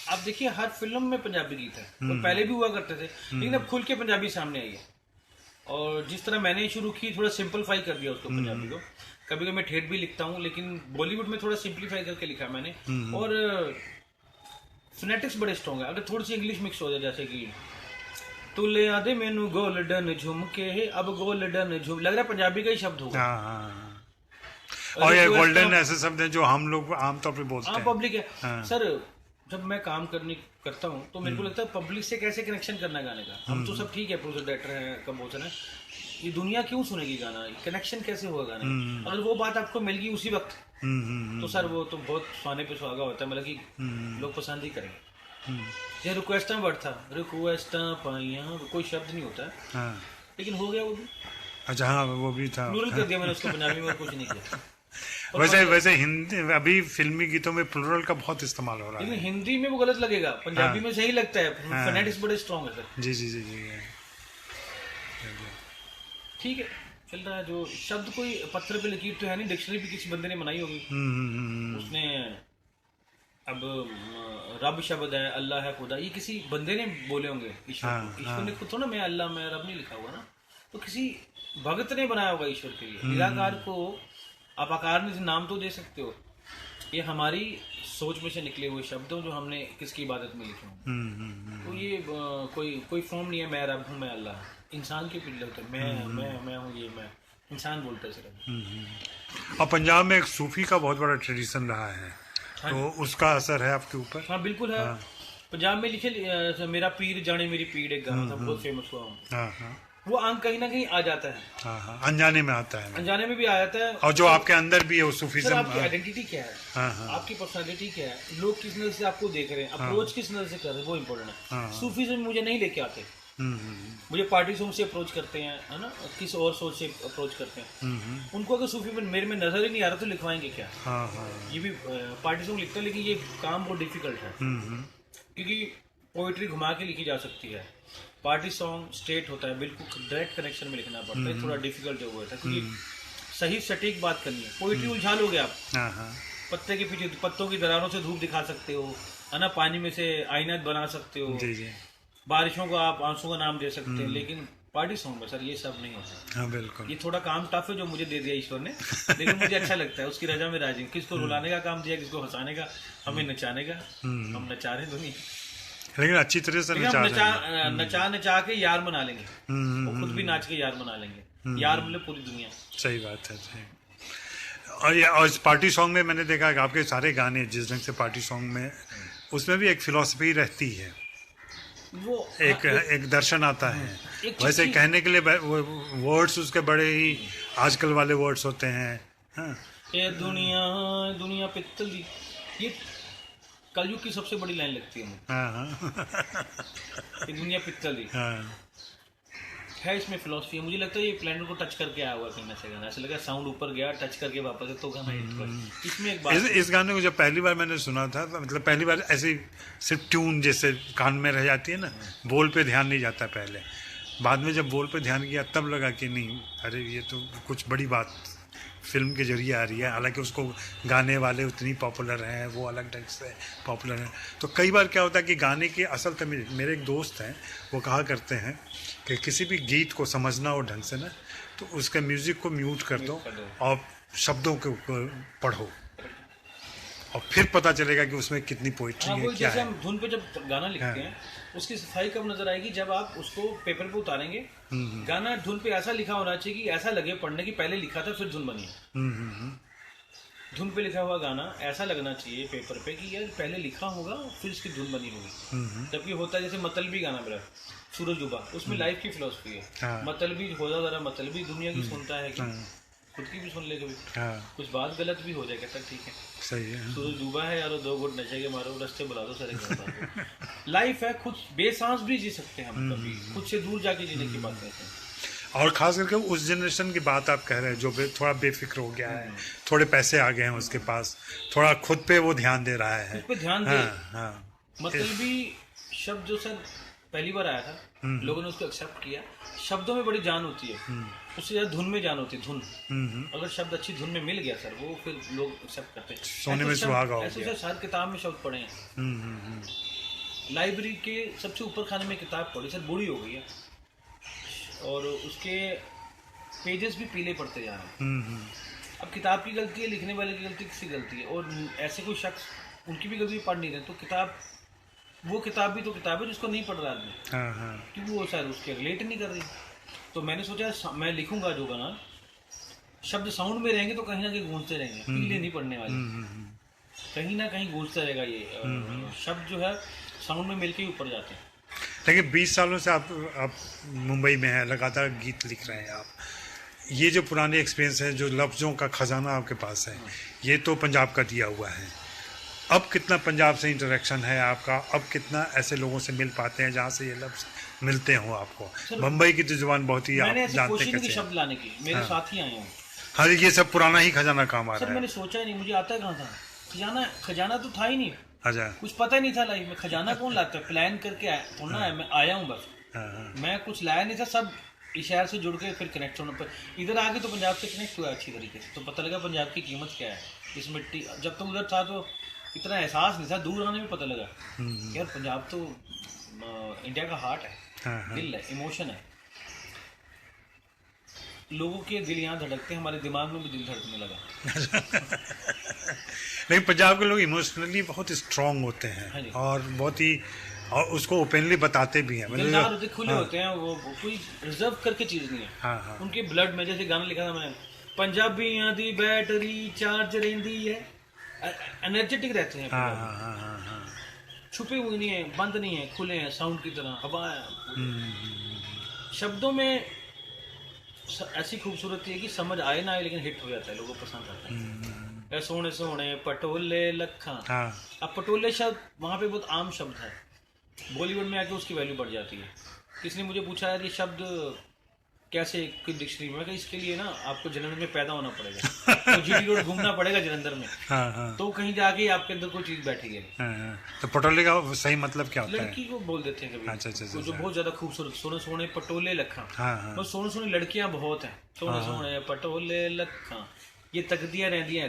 आप देखिए हर फिल्म में पंजाबी गीत है, और पहले भी हुआ करते थे, लेकिन अब खुल के पंजाबी सामने आई है। और जिस तरह मैंने शुरू की, थोड़ा सिंपलीफाई कर दिया उसको पंजाबी को। कभी कभी मैं ठेठ भी लिखता हूँ, लेकिन बॉलीवुड में थोड़ा सिंपलीफाई करके लिखा मैंने। और फोनेटिक्स बड़े स्ट्रॉन्ग है। अगर थोड़ी सी इंग्लिश मिक्स हो जाए, जैसे कि तू ले आदे मेनू गोल्डन झुमके, अब गोल्डन झुम, लग रहा है पंजाबी का ही शब्द होगा। और ये गोल्डन ऐसे शब्द हैं जो हम लोग आमतौर पे बोलते हैं। पब्लिक है सर। जब मैं काम करता हूँ तो मेरे को लगता है पब्लिक से कैसे कनेक्शन करना गाने का। हम तो सब ठीक है, प्रोड्यूसर डायरेक्टर है, कंपोजर है, ये दुनिया क्यों सुनेगी गाना, कनेक्शन कैसे होगा गाने का? अगर वो बात आपको मिल गई उसी वक्त तो सर वो तो बहुत स्वाने पे सुहागा होता है, मतलब कि लोग पसंद ही करेंगे। ये रिक्वेस्टा वर्ड था, रिक्वेस्टा पाइया, कोई शब्द नहीं होता है, लेकिन हो गया वो भी। अच्छा हाँ, वो भी था, प्लूरल कर दिया मैंने उसको पंजाबी में, कुछ नहीं किया। वैसे हिंदी अभी फिल्मी गीतों में प्लूरल का बहुत इस्तेमाल हो रहा है, लेकिन हिंदी में वो गलत लगेगा, पंजाबी में सही लगता है। फोनेटिक्स बड़े स्ट्रॉन्ग है सर। जी जी जी जी। ठीक है, चल रहा है। जो शब्द कोई पत्थर पे लकीर तो है नहीं, डिक्शनरी भी किसी बंदे ने बनाई होगी। उसने अब रब शब्द है, अल्लाह है, खुदा, ये किसी बंदे ने बोले होंगे। ईश्वर ने खुद तो ना, मैं अल्लाह मैं रब नहीं लिखा हुआ ना, तो किसी भगत ने बनाया होगा ईश्वर के लिए। निराकार को आप आकार में नाम तो दे सकते हो, ये हमारी सोच में से निकले हुए शब्द हो जो हमने किसकी इबादत में लिखे हों। तो ये कोई फॉर्म नहीं है मैं रब हूँ, मैं अल्लाह। इंसान के पिल्ले होते हैं, मैं हूँ, ये मैं, इंसान बोलता है सिर्फ। और पंजाब में एक सूफी का बहुत बड़ा ट्रेडिशन रहा है, तो उसका असर है आपके ऊपर? हाँ बिल्कुल है। पंजाब में लिखे मेरा पीर जाने मेरी पीड़, एक गाना था बहुत फेमस हुआ। वो अंग कहीं ना कहीं आ जाता है, अनजाने में आता है, अनजाने में भी आ जाता है। और जो आपके अंदर भी है वो सूफीज़्म। आपकी आइडेंटिटी क्या है, आपकी पर्सनालिटी क्या है, लोग किस नजर से आपको देख रहे हैं, अप्रोच किस नजर से कर रहे हैं, वो इम्पोर्टेंट है। सूफीज़्म मुझे नहीं लेके आते, मुझे पार्टी सॉन्ग से अप्रोच करते हैं, है ना, किस और सोच से अप्रोच करते हैं। उनको अगर सूफी में मेरे में नजर ही नहीं आ रहा तो लिखवाएंगे क्या? ये भी पार्टी सॉन्ग लिखते हैं, लेकिन ये काम बहुत डिफिकल्ट है, क्योंकि पोइट्री घुमा के लिखी जा सकती है। पार्टी सॉन्ग स्ट्रेट होता है, बिल्कुल डायरेक्ट कनेक्शन में लिखना पड़ता है, थोड़ा डिफिकल्ट जो होता है, क्योंकि सही सटीक बात करनी है। पोइट्री उलझा लोगे आप, पत्ते के पीछे पत्तों की दरारों से धूप दिखा सकते हो, है ना, पानी में से आईना बना सकते हो, बारिशों को आप आंसू का नाम दे सकते हैं, लेकिन पार्टी सॉन्ग में सर ये सब नहीं होता। हाँ बिल्कुल। ये थोड़ा काम टफ है जो मुझे दे दिया ईश्वर ने, लेकिन मुझे अच्छा लगता है, उसकी रजा में राजी। किसको रुलाने का काम दिया, किसको हंसाने का, हमें नचाने का, हम नचा रहे दुनिया, लेकिन अच्छी तरह से नचा के यार मना लेंगे, और खुद भी नाच के यार मना लेंगे। यार मतलब पूरी दुनिया। सही बात है, सही। और इस पार्टी सॉन्ग में मैंने देखा कि आपके सारे गाने जिस ढंग से पार्टी सॉन्ग में, उसमें भी एक फिलॉसफी रहती है, वो एक दर्शन आता है। वैसे कहने के लिए वर्ड्स उसके बड़े ही आजकल वाले वर्ड्स होते हैं। ये दुनिया पित्तल दी, ये कलयुग की सबसे बड़ी लाइन लगती है। ये दुनिया पित्तल दी है, इसमें फिलॉसफी है। मुझे लगता है ये प्लेनेट को टच करके आया हुआ कहीं से गाना, ऐसा लगा साउंड ऊपर गया, टच करके वापस तो गाना इसमें एक बात। इस गाने को जब पहली बार मैंने सुना था, मतलब पहली बार ऐसे सिर्फ ट्यून जैसे कान में रह जाती है ना, बोल पे ध्यान नहीं जाता पहले, बाद में जब बोल पे ध्यान किया तब लगा कि नहीं, अरे ये तो कुछ बड़ी बात फिल्म के जरिए आ रही है। हालांकि उसको गाने वाले उतनी पॉपुलर हैं, वो अलग ढंग से पॉपुलर हैं। तो कई बार क्या होता है कि गाने की असल तमीज़, मेरे एक दोस्त हैं वो कहा करते हैं कि किसी भी गीत को समझना हो ढंग से ना, तो उसके म्यूज़िक को म्यूट कर दो और शब्दों के ऊपर पढ़ो, और फिर पता चलेगा कि उसमें कितनी पोइट्री है, क्या है। हम धुन पे जब गाना लिखते हैं, उसकी सफाई कब नजर आएगी, जब आप उसको पेपर पे उतारेंगे। गाना धुन पे ऐसा लिखा होना चाहिए कि ऐसा लगे पढ़ने की पहले लिखा था फिर धुन बनी है। धुन पे लिखा हुआ गाना ऐसा लगना चाहिए पेपर पे कि यार पहले लिखा होगा फिर इसकी धुन बनी होगी। जबकि होता है जैसे मतलबी गाना मेरा सूरज डूबा, उसमें लाइफ की फिलॉसफी है। मतलबी होता जरा मतलबी दुनिया की सुनता है कि खुद की भी सुन ले कभी, कुछ बात गलत भी हो जाए, कहता ठीक है सही है, सूरज डूबा है यारो, 2 घुट नशे के मारो, रास्ते बुला दो सारे। लाइफ है, खुद बेसांस भी जी सकते हैं हम, कभी खुद से दूर जाके जीने की बात करते हैं। और खास करके उस जनरेशन की बात आप कह रहे हैं जो थोड़ा बेफिक्र हो गया है, थोड़े पैसे आ गए हैं उसके पास, थोड़ा खुद पे वो ध्यान दे रहा है, खुद पे ध्यान दे। मतलबी शब्द जो सर पहली बार आया था, लोगों ने उसको एक्सेप्ट किया। शब्दों में बड़ी जान होती है, उससे ज्यादा धुन में जान होती है। धुन अगर शब्द अच्छी धुन में मिल गया सर, वो फिर लोग एक्सेप्ट करते हैं। सोने में सुहागा हो ऐसे गया। सर हर किताब में शब्द पढ़े हैं। लाइब्रेरी के सबसे ऊपर खाने में किताब पढ़ी सर, बूढ़ी हो गई है और उसके पेजेस भी पीले पड़ते जा रहे हैं। अब किताब की गलती है, लिखने वाले की गलती, किसी गलती है, और ऐसे कोई शख्स उनकी भी गलती पढ़ नहीं रहे, तो किताब, वो किताब भी तो किताब है जिसको नहीं पढ़ रहा आदमी, क्योंकि वो शायद उसके रिलेट नहीं कर रही। तो मैंने सोचा मैं लिखूंगा जो गाना, शब्द साउंड में रहेंगे तो कहीं ना कहीं गूंजते रहेंगे, पीले नहीं पड़ने वाले, कहीं ना कहीं गूंजता रहेगा ये शब्द जो है, साउंड में मिलके ही ऊपर जाते हैं। लेकिन 20 सालों से आप मुंबई में हैं, लगातार गीत लिख रहे हैं आप। ये जो पुराने एक्सपीरियंस है, जो लफ्ज़ों का खजाना आपके पास है, ये तो पंजाब का दिया हुआ है। अब कितना पंजाब से इंटरेक्शन है आपका? अब कितना ऐसे लोगों से मिल पाते हैं जहाँ से ये लफ्ज़ मिलते हों आपको? मुंबई की तो जुबान बहुत ही आप जानते हैं कैसे। शब्द लाने की मेरे साथ ही आए हैं। हाँ, ये सब पुराना ही खजाना काम आ रहा है। मैंने सोचा ही नहीं, मुझे आता कहाँ था खजाना तो था ही नहीं। अच्छा, कुछ पता ही नहीं था लाइफ में खजाना कौन लाता है, प्लान करके आया थोड़ा ना है, मैं आया हूँ बस। मैं कुछ लाया नहीं था, सब इस शहर से जुड़ के फिर कनेक्ट होने पर इधर आके तो पंजाब से कनेक्ट हुआ अच्छी तरीके से, तो पता लगा पंजाब की कीमत क्या है इस मिट्टी। जब तक उधर था तो इतना एहसास नहीं था, दूर आने में पता लगा यार पंजाब तो इंडिया का हार्ट है, दिल है, इमोशन है। लोगों के दिल यहाँ धड़कते हैं, हमारे दिमाग में भी दिल धड़कने लगा। लेकिन पंजाब के लोग इमोशनली बहुत स्ट्रांग होते हैं और बहुत ही, और उसको ओपनली बताते भी हैं, मतलब खुले होते हैं, वो कोई रिजर्व करके चीज नहीं है। उनके ब्लड में, जैसे गाना लिखा था मैंने, पंजाबियां दी बैटरी चार्ज रहती है, एनर्जेटिक रहते हैं, छुपे हुए नहीं है, बंद नहीं है, खुले हैं, साउंड की तरह, हवा है। शब्दों में ऐसी खूबसूरती है कि समझ आए ना आए लेकिन हिट हो जाता है, लोगों को पसंद आता है। सोने सोने पटोले लखा, अब पटोले शब्द वहाँ पे बहुत आम शब्द है, बॉलीवुड में आके उसकी वैल्यू बढ़ जाती है। किसी ने मुझे पूछा यार ये शब्द कैसे कोई डिक्शनरी में, इसके लिए ना आपको जलंधर में पैदा होना पड़ेगा, तो जीटी रोड घूमना पड़ेगा जलंधर में, तो कहीं जाके आपके अंदर कोई चीज बैठेगी। तो पटोले का सही मतलब क्या होता है? लड़की को बोल देते हैं कभी। अच्छा, तो जो बहुत ज्यादा खूबसूरत, सोने सोने पटोले लखा, तो सोने सोने लड़कियां बहुत हैं, सोने सोने पटोले लखा, ये तकदियां रहदियां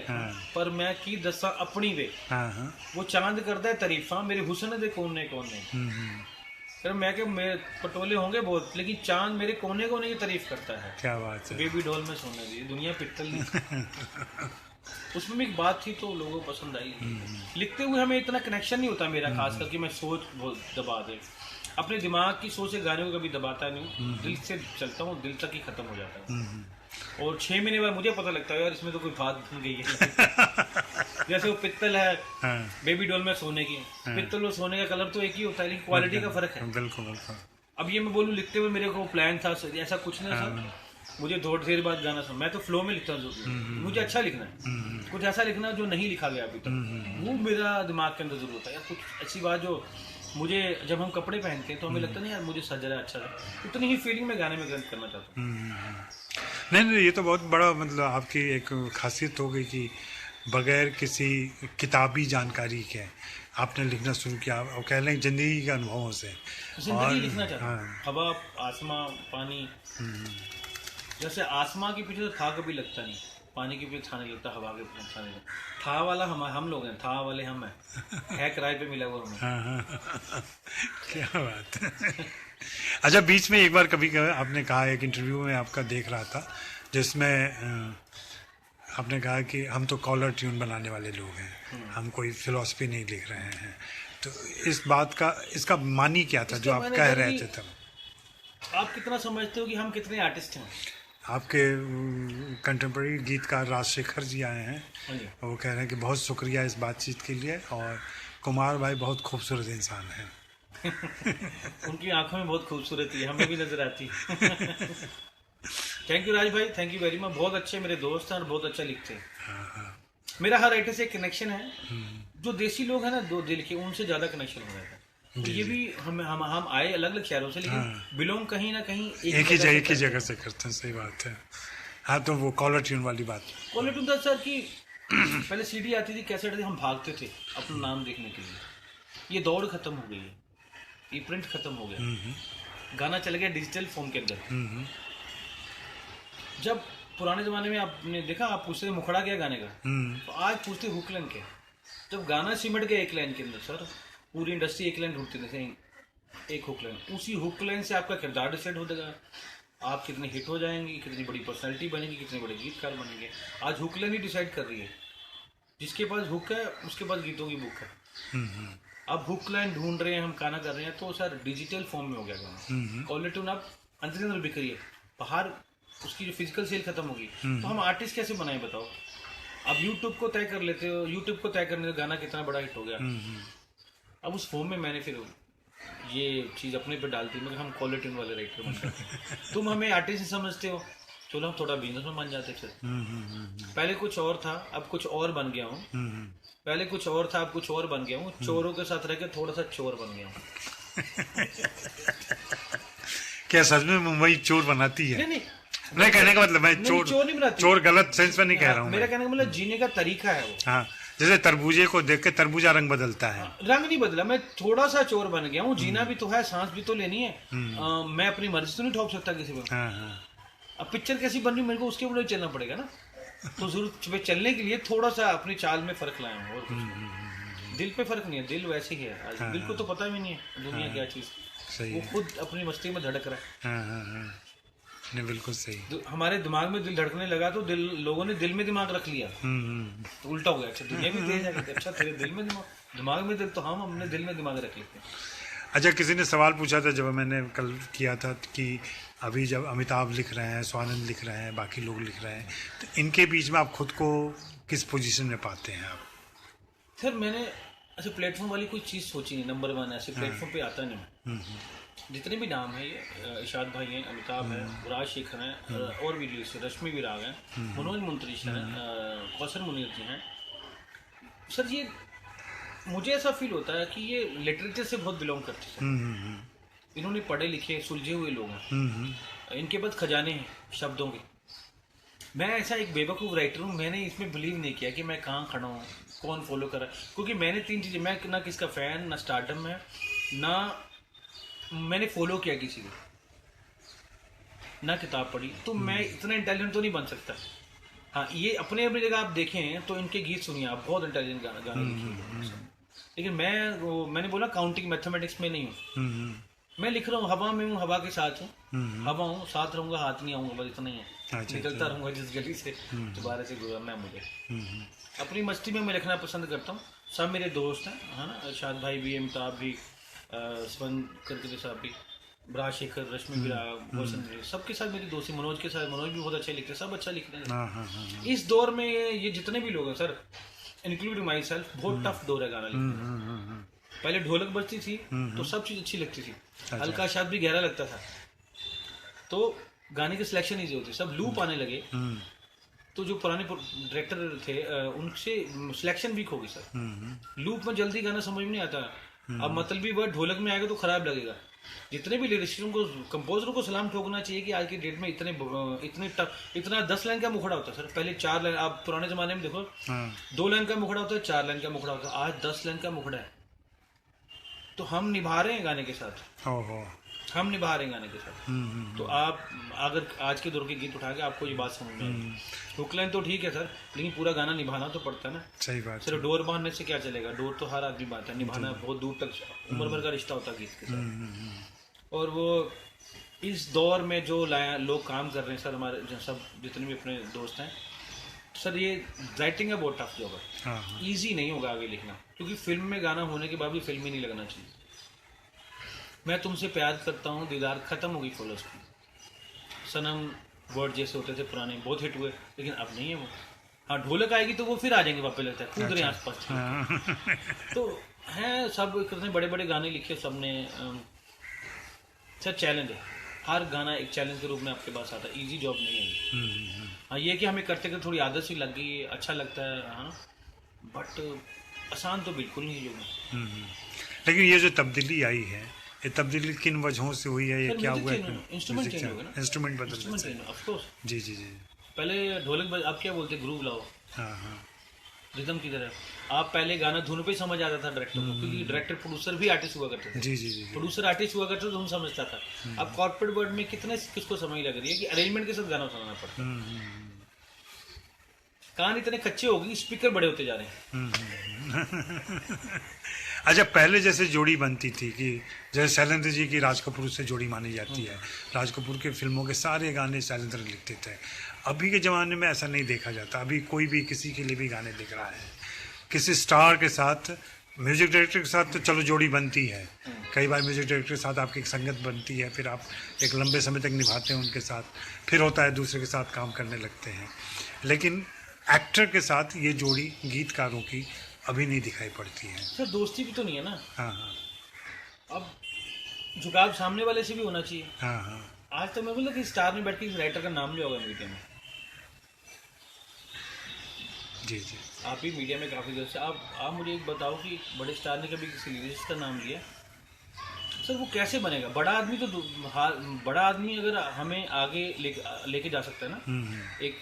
पर मैं की दसा अपनी वे, वो चांद करता है तारीफा मेरे हुस्न दे कोने कोने। फिर मैं क्या, मेरे पटोले होंगे बहुत, लेकिन चांद मेरे कोने कोने की तारीफ करता है। क्या बात है। बेबी डॉल में सोने दी, दुनिया पित्तल दी। उसमें भी एक बात थी तो लोगों को पसंद आई। लिखते हुए हमें इतना कनेक्शन नहीं होता मेरा, खास करके मैं सोच बहुत दबा दे, अपने दिमाग की सोच से गाने को कभी दबाता नहीं, दिल से चलता हूँ, दिल तक ही खत्म हो जाता है। और 6 महीने बाद मुझे पता लगता है यार इसमें तो कोई बात बन गई है। जैसे वो पित्तल है, बेबी डॉल में सोने की, पित्तल और सोने का कलर तो एक ही होता है, लेकिन क्वालिटी का फर्क है। बिल्कुल बिल्कुल। अब ये मैं बोलूँ, लिखते हुए मेरे को प्लान था ऐसा कुछ नहीं था, मुझे थोड़ी देर बाद गाना सुन, मैं तो फ्लो में लिखता हूँ, मुझे अच्छा लिखना है, कुछ ऐसा लिखना जो नहीं लिखा गया अभी तक, वो मेरा दिमाग के अंदर जरूर होता है। यार कुछ ऐसी बात जो मुझे, जब हम कपड़े पहनते हैं तो हमें लगता नहीं यार मुझे सज रहा है, अच्छा है, उतनी ही फीलिंग में गाने में ग्रंथ करना चाहता हूँ। नहीं, ये तो बहुत बड़ा मतलब आपकी एक खासियत हो गई कि बगैर किसी किताबी जानकारी के आपने लिखना शुरू किया, और कह लें जिंदगी के अनुभवों से जिंदगी लिखना चाहता हूँ। हवा, आसमां, पानी, जैसे आसमां के पीछे तो था कभी लगता नहीं, पानी के पीछे था नहीं लगता, हवा के पीछे था नहीं लगता, था वाला हम लोग हैं, था वाले हम है किराए पे मिला हुआ हमें। क्या बात है। अच्छा, बीच में एक बार कभी आपने कहा, एक इंटरव्यू में आपका देख रहा था जिसमें आपने कहा कि हम तो कॉलर ट्यून बनाने वाले लोग हैं, हम कोई फिलॉसफी नहीं लिख रहे हैं, तो इस बात का, इसका मानी क्या था जो आप कह रहे थे तब? आप कितना समझते हो कि हम कितने आर्टिस्ट हैं? आपके कंटेम्प्रेरी गीतकार राजशेखर जी आए हैं, वो कह रहे हैं कि बहुत शुक्रिया इस बातचीत के लिए, और कुमार भाई बहुत खूबसूरत इंसान हैं। उनकी आंखों में बहुत खूबसूरती है, हमें भी नजर आती है। थैंक यू राज भाई, थैंक यू वेरी मच, बहुत अच्छे मेरे दोस्त हैं और बहुत अच्छा लिखते हैं। मेरा हर राइटर से एक कनेक्शन है, जो देसी लोग हैं ना दो दिल के, उनसे ज्यादा कनेक्शन हो जाता है। तो ये भी हम आए अलग अलग शहरों से, लेकिन बिलोंग कहीं ना कहीं एक ही जगह से करते हैं। सही बात है। हाँ, तो वो कॉलर ट्यून वाली बात, कॉलर ट्यून था सर कि पहले सीडी आती थी, कैसेट आती थी, हम भागते थे अपना नाम देखने के लिए, ये दौड़ खत्म हो गई है। ये प्रिंट खत्म हो गया, गाना चल गया डिजिटल फॉर्म के अंदर। जब पुराने ज़माने में आपने देखा, आप पूछते थे मुखड़ा क्या गाने का, तो आज पूछते हुक लाइन क्या। जब गाना सिमट गया एक लाइन के अंदर सर, पूरी इंडस्ट्री एक लाइन ढूंढती थी, एक हुक लाइन, उसी हुक लाइन से आपका किरदार डिसाइड हो जाएगा, आप कितने हिट हो जाएंगे, कितनी बड़ी पर्सनैलिटी बनेगी, कितने बड़े गीतकार बनेंगे। आज हुक लाइन ही डिसाइड कर रही है। जिसके पास हुक है उसके पास गीतों की बुक है। अब हुक लाइन ढूंढ रहे हैं, हम गाना कर रहे हैं, तो सर डिजिटल फॉर्म में हो गया गाना। कॉलर ट्यून आप अंदर अंदर बिक रही है, बाहर उसकी जो फिजिकल सेल खत्म होगी, तो हम आर्टिस्ट कैसे बनाए बताओ। अब यूट्यूब को तय कर लेते हो, यूट्यूब को तय करने से गाना कितना बड़ा हिट हो गया। अब उस फॉर्म में मैंने फिर ये चीज़ अपने पे डालती हूँ, हम कॉलर ट्यून वाले राइटर बन जाते। तुम हमें आर्टिस्ट समझते हो, चलो हम थोड़ा बिजनेस में बन जाते। फिर पहले कुछ और था, अब कुछ और बन गया हूँ। पहले कुछ और था, अब कुछ और बन गया हूँ। चोरों के साथ रह के थोड़ा सा चोर बन गया हूँ। क्या सच में मुंबई चोर बनाती है? नहीं, नहीं, कहने का मतलब मैं चोर नहीं बनाती, चोर गलत सेंस में नहीं कह रहा हूँ। मेरा कहने का मतलब जीने का तरीका है वो। हाँ, जैसे तरबूजे को देख के तरबूजा रंग बदलता है। रंग नहीं बदला, मैं थोड़ा सा चोर बन गया हूँ। जीना भी तो है, सांस भी तो लेनी है। मैं अपनी मर्जी तो नहीं ठोक सकता किसी को। अब पिक्चर कैसी बन रही मेरे को उसके ऊपर चलना पड़ेगा ना। तो जरूर चलने के लिए थोड़ा सा अपनी चाल में फर्क लाया हूँ, और कुछ नहीं। दिल पे फर्क नहीं है, दिल वैसे ही है। आज दिल को तो पता भी नहीं है दुनिया क्या चीज, वो खुद अपनी मस्ती में धड़क रहा है। नहीं, बिल्कुल सही। हमारे दिमाग में दिल धड़कने लगा तो लोगों ने दिल में दिमाग रख लिया, तो उल्टा हो गया। अच्छा दुनिया भी तेज है, अच्छा तेरे दिल में दिमाग में दिल, तो हम हमने दिल में दिमाग रख लेते हैं। अच्छा, किसी ने सवाल पूछा था जब मैंने कल किया था कि अभी जब अमिताभ लिख रहे हैं, स्वानंद लिख रहे हैं, बाकी लोग लिख रहे हैं, तो इनके बीच में आप खुद को किस पोजीशन में पाते हैं आप? सर मैंने ऐसे प्लेटफॉर्म वाली कोई चीज़ सोची नहीं। नंबर 1 ऐसे प्लेटफॉर्म पे आता नहीं। जितने भी नाम है, ये इरशाद भाई हैं, अमिताभ हैं, राजशेखर हैं, और भी रश्मि विराग हैं, मनोज मुंतरिश हैं, कौसर मुनीर जी हैं। सर ये मुझे ऐसा फील होता है कि ये लिटरेचर से बहुत बिलोंग करते हैं। इन्होंने पढ़े लिखे सुलझे हुए लोग हैं, इनके पास खजाने हैं शब्दों के। मैं ऐसा एक बेवकूफ़ राइटर हूँ, मैंने इसमें बिलीव नहीं किया कि मैं कहाँ खड़ा हूँ, कौन फॉलो कर रहा है। क्योंकि मैंने 3 चीज़ें, मैं ना किसका फ़ैन, ना स्टार्टअप में, ना मैंने फॉलो किया किसी को, ना किताब पढ़ी, तो मैं इतना इंटेलिजेंट तो नहीं बन सकता। हाँ, ये अपने अपनी जगह आप देखें तो इनके गीत सुनिए आप, बहुत इंटेलिजेंट गाने लिखे। लेकिन मैंने बोला काउंटिंग मैथमेटिक्स में नहीं हूँ। मैं लिख रहा हूँ, हवा में हूँ, हवा के साथ हूँ, हवा हूँ, साथ रहूँगा, हाथ नहीं आऊँगा, बस इतना ही है। निकलता रहूँगा जिस गली से दोबारा से गुजरना है मुझे। अपनी मस्ती में मैं लिखना पसंद करता हूँ। सब मेरे दोस्त हैं, है ना, इरशाद भाई भी, अमिताभ भी, स्वन करके साहब भी, राजशेखर, रश्मि विराग, वसंत, सबके साथ मेरी दोस्ती। मनोज के साथ, मनोज भी बहुत अच्छे लिखते हैं, सब अच्छा लिखते हैं। इस दौर में ये जितने भी लोग हैं सर, इंक्लूडिंग माई सेल्फ, बहुत टफ दौर है गाना लिखना। पहले ढोलक बजती थी तो सब चीज़ अच्छी लगती थी, हल्का शब्द भी गहरा लगता था, तो गाने की सिलेक्शन ईजी होती। सब लूप आने लगे तो जो पुराने डायरेक्टर थे उनसे सिलेक्शन वीक होगी सर। लूप में जल्दी गाना समझ में नहीं आता। अब मतलबी वर्ड ढोलक में आएगा तो खराब लगेगा। जितने भी लिरिक्सियों को, कंपोजर को सलाम ठोकना चाहिए कि आज की डेट में इतना 10 लाइन का मुखड़ा होता है सर। पहले 4 लाइन, आप पुराने जमाने में देखो 2 लाइन का मुखड़ा होता है, 4 लाइन का मुखड़ा होता है, आज 10 लाइन का मुखड़ा है। तो हम निभा रहे हैं गाने के साथ, हम निभा रहे हैं गाने के साथ। तो आप अगर आज के दौर के गीत उठा के आपको ये बात समझ में आएगी। हुक लाइन तो ठीक है सर, लेकिन पूरा गाना निभाना तो पड़ता है ना। सही बात। सिर्फ डोर बांधने से क्या चलेगा? डोर तो हर आदमी बांधता है, निभाना बहुत दूर तक, उम्र भर का रिश्ता होता है गीत के साथ। और वो इस दौर में जो लोग काम कर रहे हैं सर, हमारे सब जितने भी अपने दोस्त हैं सर, ये राइटिंग है बहुत टफ जॉब है। ईजी नहीं होगा आगे लिखना, क्योंकि फिल्म में गाना होने के बाद भी फिल्म ही नहीं लगना चाहिए। मैं तुमसे प्यार करता हूँ, दीदार खत्म होगी फॉलोज की, सनम वर्ड जैसे होते थे पुराने, बहुत हिट हुए, लेकिन अब नहीं है वो। हाँ, ढोलक आएगी तो वो फिर आ जाएंगे वापस, लगता है कूद रहे हैं आसपास। तो हैं सब कितने बड़े बड़े गाने लिखे सबने। सर चैलेंज है, हर गाना एक चैलेंज के रूप में आपके पास आता है, इजी जॉब नहीं है। हाँ, ये कि हमें करते करते थोड़ी आदत सी लग गई, अच्छा लगता है, हाँ, बट आसान तो बिल्कुल नहीं है। लेकिन ये जो तब्दीली आई है, ये तब्दीली किन वजहों से हुई है, ये क्या हुआ है? इंस्ट्रूमेंट चेंज हो गया ना, इंस्ट्रूमेंट बदल। Of course. जी जी जी। पहले ढोलक आप क्या बोलते, ग्रूव लाओ। हाँ हाँ। रिदम की तरह। आप पहले गाना धुन पे समझ आता था डायरेक्टर को, क्योंकि डायरेक्टर प्रोड्यूसर भी आर्टिस्ट हुआ करते थे। जी जी जी। प्रोड्यूसर आर्टिस्ट हुआ करते धुन समझता था। अब कॉर्पोरेट वर्ल्ड में किसको समय लग रही है कि अरेंजमेंट के साथ गाना सुनाना पड़ता है। कान इतने कच्चे हो गए, स्पीकर बड़े होते जा रहे हैं। अच्छा, पहले जैसे जोड़ी बनती थी कि जैसे शैलेंद्र जी की राज कपूर से जोड़ी मानी जाती है, राज कपूर के फिल्मों के सारे गाने शैलेंद्र लिखते थे। अभी के ज़माने में ऐसा नहीं देखा जाता। अभी कोई भी किसी के लिए भी गाने लिख रहा है, किसी स्टार के साथ, म्यूजिक डायरेक्टर के साथ तो चलो जोड़ी बनती है। कई बार म्यूजिक डायरेक्टर के साथ आपकी एक संगत बनती है, फिर आप एक लंबे समय तक निभाते हैं उनके साथ, फिर होता है दूसरे के साथ काम करने लगते हैं। लेकिन एक्टर के साथ ये जोड़ी गीतकारों की अभी नहीं दिखाई पड़ती है। सर दोस्ती भी तो नहीं है ना। हाँ हाँ अब झुकाव सामने वाले से भी होना चाहिए। हाँ हाँ। आज तो मैं बोला कि स्टार ने बैठ के राइटर का नाम लिया होगा मीडिया में। जी जी। आप ही मीडिया में काफ़ी देर से आप मुझे एक बताओ कि बड़े स्टार ने कभी किसी लिरिक्स का नाम लिया? सर वो कैसे बनेगा? बड़ा आदमी तो बड़ा आदमी अगर हमें आगे लेके जा सकता है ना एक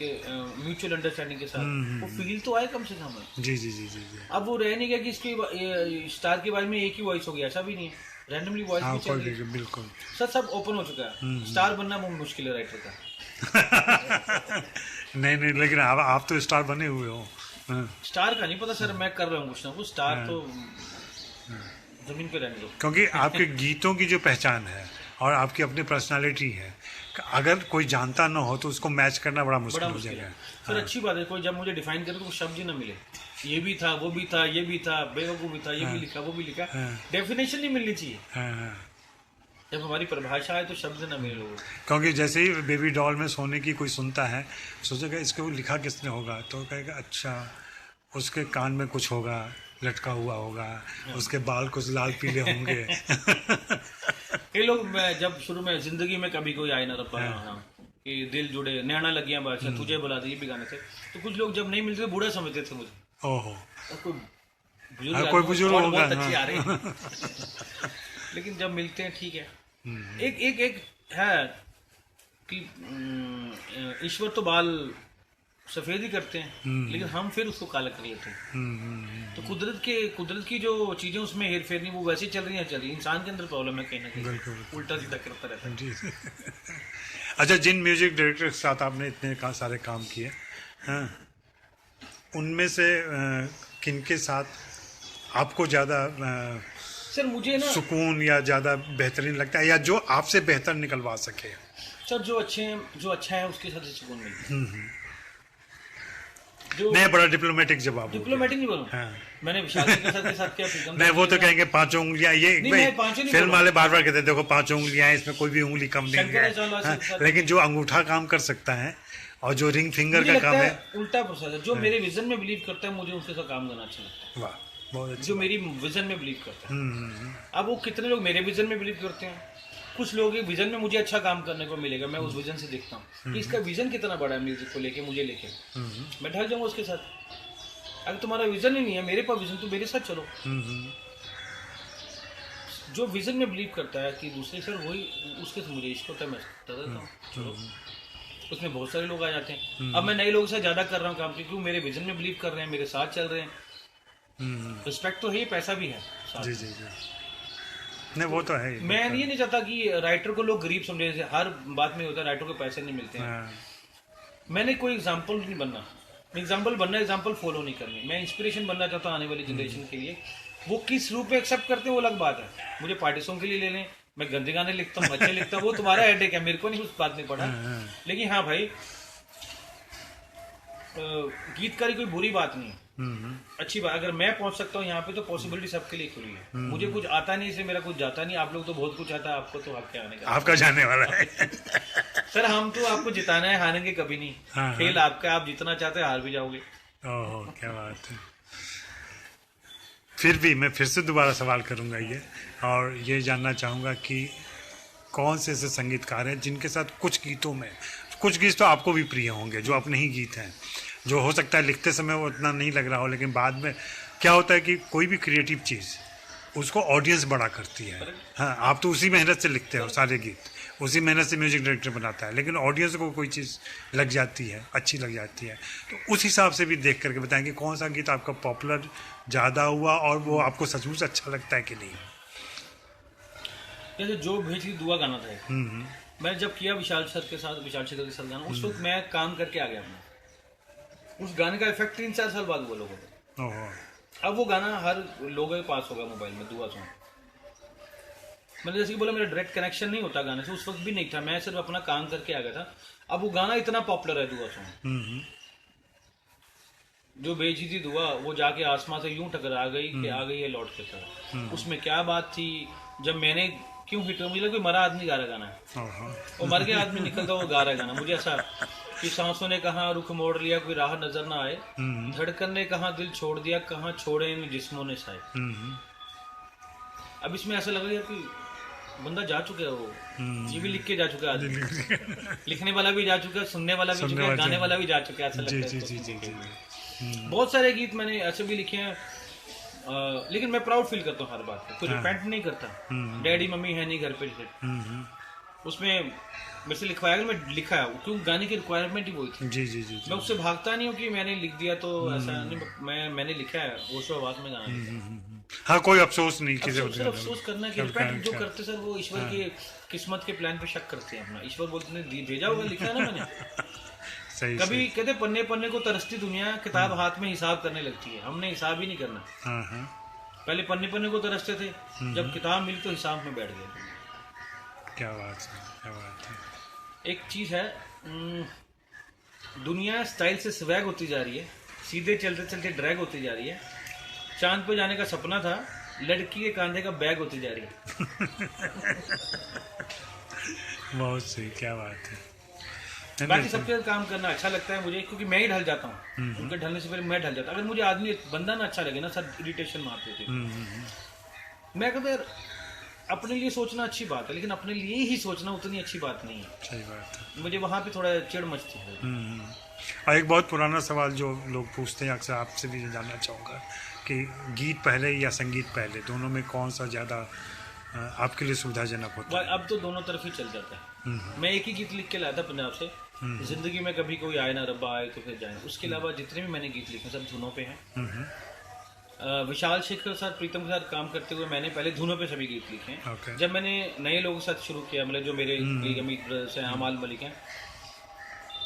म्यूचुअल अंडरस्टैंडिंग के साथ, वो फील तो आए कम से कम। जी जी जी जी जी। अब वो रह नहीं गया कि इसके स्टार के बारे में एक ही वॉइस हो गया, ऐसा भी नहीं है। रैंडमली वॉइस भी चल रही है। बिल्कुल सर सब ओपन हो चुका है। स्टार बनना बहुत मुश्किल है राइटर का। नहीं, लेकिन आप तो स्टार बने हुए हो। स्टार का नहीं पता सर, मैं कर रहा हूँ कुछ ना कुछ। स्टार तो जमीन पे रहने दो। क्योंकि आपके गीतों की जो पहचान है और आपकी अपनी पर्सनालिटी है, अगर कोई जानता ना हो तो उसको मैच करना बड़ा मुश्किल हो जाएगा। सर अच्छी बात है, कोई जब मुझे डिफाइन करे तो कुछ शब्द ही ना मिले, ये भी था, वो भी था, ये भी था, बेवकूफ भी था, ये भी लिखा, वो भी लिखा, डेफिनेशन नहीं मिलनी चाहिए। जब हमारी परिभाषा है तो शब्द ना मिले लोगों। क्योंकि जैसे ही बेबी डॉल में सोने की कोई सुनता है, सोचेगा इसको लिखा किसने होगा, तो कहेगा अच्छा उसके कान में कुछ होगा, लटका हुआ होगा, उसके बाल कुछ लाल पीले होंगे। ये लोग जब शुरू में जिंदगी में कभी कोई आए ना रब्बा कि दिल जुड़े नैना लगियां बादशाह तुझे बुला दे, ये भी गाने थे। तो कुछ लोग जब नहीं मिलते तो बूढ़ा समझते थे मुझे। ओहो, कोई बुजुर्ग होगा अच्छी आ रही। लेकिन जब मिलते हैं ठीक है। एक है कि ईश्वर तो बाल सफेद ही करते हैं, लेकिन हम फिर उसको काला कर लेते हैं। तो कुदरत की जो चीजें उसमें हेर फेर नहीं, वो वैसे चल रही है। इंसान के अंदर प्रॉब्लम है कहीं ना कहीं, उल्टा सीधा करता रहता है। अच्छा, जिन म्यूजिक डायरेक्टर के साथ आपने इतने सारे काम किए, हाँ, उनमें से किनके साथ आपको ज्यादा सर मुझे ना सुकून या ज्यादा बेहतरीन लगता है, या जो आपसे बेहतर निकलवा सके? सर जो अच्छा है उसके साथ सुकून मिलता है। नहीं, बड़ा डिप्लोमेटिक जवाब। डिप्लोमेटिक नहीं बोलूं। हाँ। मैंने शादी के साथ क्या फिल्म नहीं, वो तो कहेंगे 5 उंगलियां, ये फिल्म वाले बार बार कहते हैं देखो 5 उंगलियां, इसमें कोई भी उंगली कम नहीं है। हाँ, लेकिन जो अंगूठा काम कर सकता है और जो रिंग फिंगर का काम है, उल्टा प्रोसेस है। जो मेरे विजन में बिलीव करता है मुझे उसके साथ काम करना अच्छा लगता है। वाह, बहुत अच्छा। जो मेरी विजन में बिलीव करता है। अब वो कितने लोग मेरे विजन में बिलीव करते हैं, कुछ लोग एक विजन में मुझे अच्छा काम करने को मिलेगा, मैं उस विजन से देखता हूँ कि इसका विजन कितना बड़ा है म्यूजिक को लेके, मुझे लेके मैं ढल जाऊंगा उसके साथ। अगर तुम्हारा विजन ही नहीं है, मेरे पास विजन, तो मेरे साथ चलो। जो विजन में बिलीव करता है कि दूसरे सर वही उसके से मुझे इश्क होता है, मैं करता रहता हूँ, चलो। उसमें बहुत सारे लोग आ जाते हैं। अब मैं नए लोगों से ज्यादा कर रहा हूँ काम, क्योंकि मेरे विजन में बिलीव कर रहे हैं, मेरे साथ चल रहे हैं। रिस्पेक्ट तो है, पैसा भी है। जी जी जी। नहीं, वो तो है। मैं ये नहीं चाहता कि राइटर को लोग गरीब समझे। हर बात में होता है राइटर को पैसे नहीं मिलते हैं। मैंने कोई एग्जाम्पल नहीं बनना, एग्जाम्पल फॉलो नहीं करनी। मैं इंस्पिरेशन बनना चाहता हूँ आने वाली जनरेशन के लिए। वो किस रूप में एक्सेप्ट करते हैं वो अलग बात है। मुझे पार्टी सॉन्ग के लिए ले लें, मैं गंदे गाने लिखता हूँ, अच्छे लिखता हूँ, वो तुम्हारा हेडेक है, मेरे को नहीं उस बात में पड़ा। लेकिन हाँ भाई, गीतकारी कोई बुरी बात नहीं है, अच्छी बात। अगर मैं पहुंच सकता हूँ यहाँ पे तो पॉसिबिलिटी सबके लिए खुली है। मुझे कुछ आता नहीं, इसलिए मेरा कुछ जाता नहीं। आप लोग तो बहुत कुछ आता है, आपको तो हक के आने का, आपका जाने वाला है। सर हम तो आपको जिताना है, हारेंगे कभी नहीं। हाँ, खेल आपका, आप जितना चाहते हैं हार भी जाओगे। ओह, क्या बात है। फिर भी मैं फिर से दोबारा सवाल करूंगा ये, और ये जानना चाहूंगा कि कौन से ऐसे संगीतकार हैं जिनके साथ कुछ गीतों में, कुछ गीत तो आपको भी प्रिय होंगे जो अपने ही गीत हैं, जो हो सकता है लिखते समय वो इतना नहीं लग रहा हो, लेकिन बाद में क्या होता है कि कोई भी क्रिएटिव चीज़ उसको ऑडियंस बड़ा करती है। हाँ, आप तो उसी मेहनत से लिखते हो सारे गीत, उसी मेहनत से म्यूजिक डायरेक्टर बनाता है, लेकिन ऑडियंस को कोई चीज़ लग जाती है, अच्छी लग जाती है, तो उस हिसाब से भी देख करके बताएं कि कौन सा गीत आपका पॉपुलर ज़्यादा हुआ और वो आपको सचमुच अच्छा लगता है कि नहीं। जैसे जो भेजी दुआ गाना था एक, मैंने जब किया विशाल शेखर के साथ गाना, उस वक्त मैं काम करके आ गया अपना, उस गाने का इफेक्ट 3-4 साल बाद वो लोगों को, ओहो, अब वो गाना हर लोगों के पास होगा मोबाइल में, दुआ सॉन्ग। मैंने जैसे कि बोला मेरा डायरेक्ट कनेक्शन नहीं होता गाने से, उस वक्त भी नहीं था, मैं सिर्फ अपना काम करके आ गया था। अब वो गाना इतना पॉपुलर है दुआ सॉन्ग, जो भेजी थी दुआ वो जाके आसमां से यूं टकरा गई कि आ गई है लौट के तरह। उसमें क्या बात थी, जब मैंने क्यों हिट हुआ, मुझे लगा कोई मरा आदमी गा रहा गाना है, वो मर गया आदमी निकलता वो गा रहा गाना। मुझे ऐसा कि सांसों ने कहाँ रुख मोड़ लिया, कोई राह नजर ना आए, धड़कन ने कहाँ दिल छोड़ दिया, कहाँ छोड़े इन जिस्मों ने साए। अब इसमें ऐसा लग रहा है कि बंदा जा चुका है, वो ये भी लिख के जा चुका है आदमी, लिखने वाला भी जा चुका है, सुनने वाला भी चुका है, गाने वाला भी जा चुका है, ऐसा लगता है। बहुत सारे गीत मैंने ऐसे भी लिखे हैं, लेकिन मैं प्राउड फील करता हूँ हर बात पे, कोई रिपेंट नहीं करता। डैडी मम्मी है नहीं घर पे, उसमें मेरे से लिखवाया, अगर मैं लिखा है क्योंकि गाने की रिक्वायरमेंट ही वही थी। जी। मैं उससे भागता नहीं हूँ कि मैंने लिख दिया तो ऐसा नहीं, मैंने लिखा है होशो आवाज में गाना। हाँ, कोई अफसोस नहीं कि अफसोस करना कि रिपेंट जो करते सर वो ईश्वर के किस्मत के प्लान पे शक करते हैं अपना। ईश्वर बोलते हैं भेजा होगा, लिखा है ना मैंने। सही, कभी कहते पन्ने पन्ने को तरसती दुनिया, किताब हाथ में हिसाब करने लगती है। हमने हिसाब ही नहीं करना, पहले पन्ने पन्ने को तरसते थे, जब किताब मिली तो हिसाब में बैठ गए। क्या बात है, क्या बात है। एक चीज है, दुनिया स्टाइल से स्वैग होती जा रही है, सीधे चलते चलते ड्रैग होती जा रही है। चांद पे जाने का सपना था, लड़की के कांधे का बैग होती जा रही है। बहुत सही, क्या बात है। बाकी सबके साथ काम करना अच्छा लगता है मुझे, क्योंकि मैं ही ढल जाता हूँ, उनके ढलने से पहले मैं ढल जाता हूँ। अगर मुझे आदमी बंदा ना अच्छा लगे ना सर, इरिटेशन मारते थे। मैं कहता यार अपने लिए सोचना अच्छी बात है, लेकिन अपने लिए ही सोचना उतनी अच्छी बात नहीं है। सही बात है, मुझे वहाँ पे थोड़ा चिड़ मचती है। और एक बहुत पुराना सवाल जो लोग पूछते हैं अक्सर, आपसे भी जानना चाहूँगा कि गीत पहले या संगीत पहले, दोनों में कौन सा ज़्यादा आपके लिए सुविधाजनक होता है? अब तो दोनों तरफ ही चल जाता है। मैं एक ही गीत लिख के लाया था पंजाब से, जिंदगी में कभी कोई आए ना रब्बा आए तो फिर जाए। उसके अलावा जितने भी मैंने गीत लिखे सब धुनों पे हैं। विशाल शेखर के साथ, प्रीतम के साथ काम करते हुए मैंने पहले धुनों पे सभी गीत लिखे हैं। जब मैंने नए लोगों के साथ शुरू किया, मतलब जो मेरे अमीर ब्रदर्स हैं, अमाल मलिक हैं,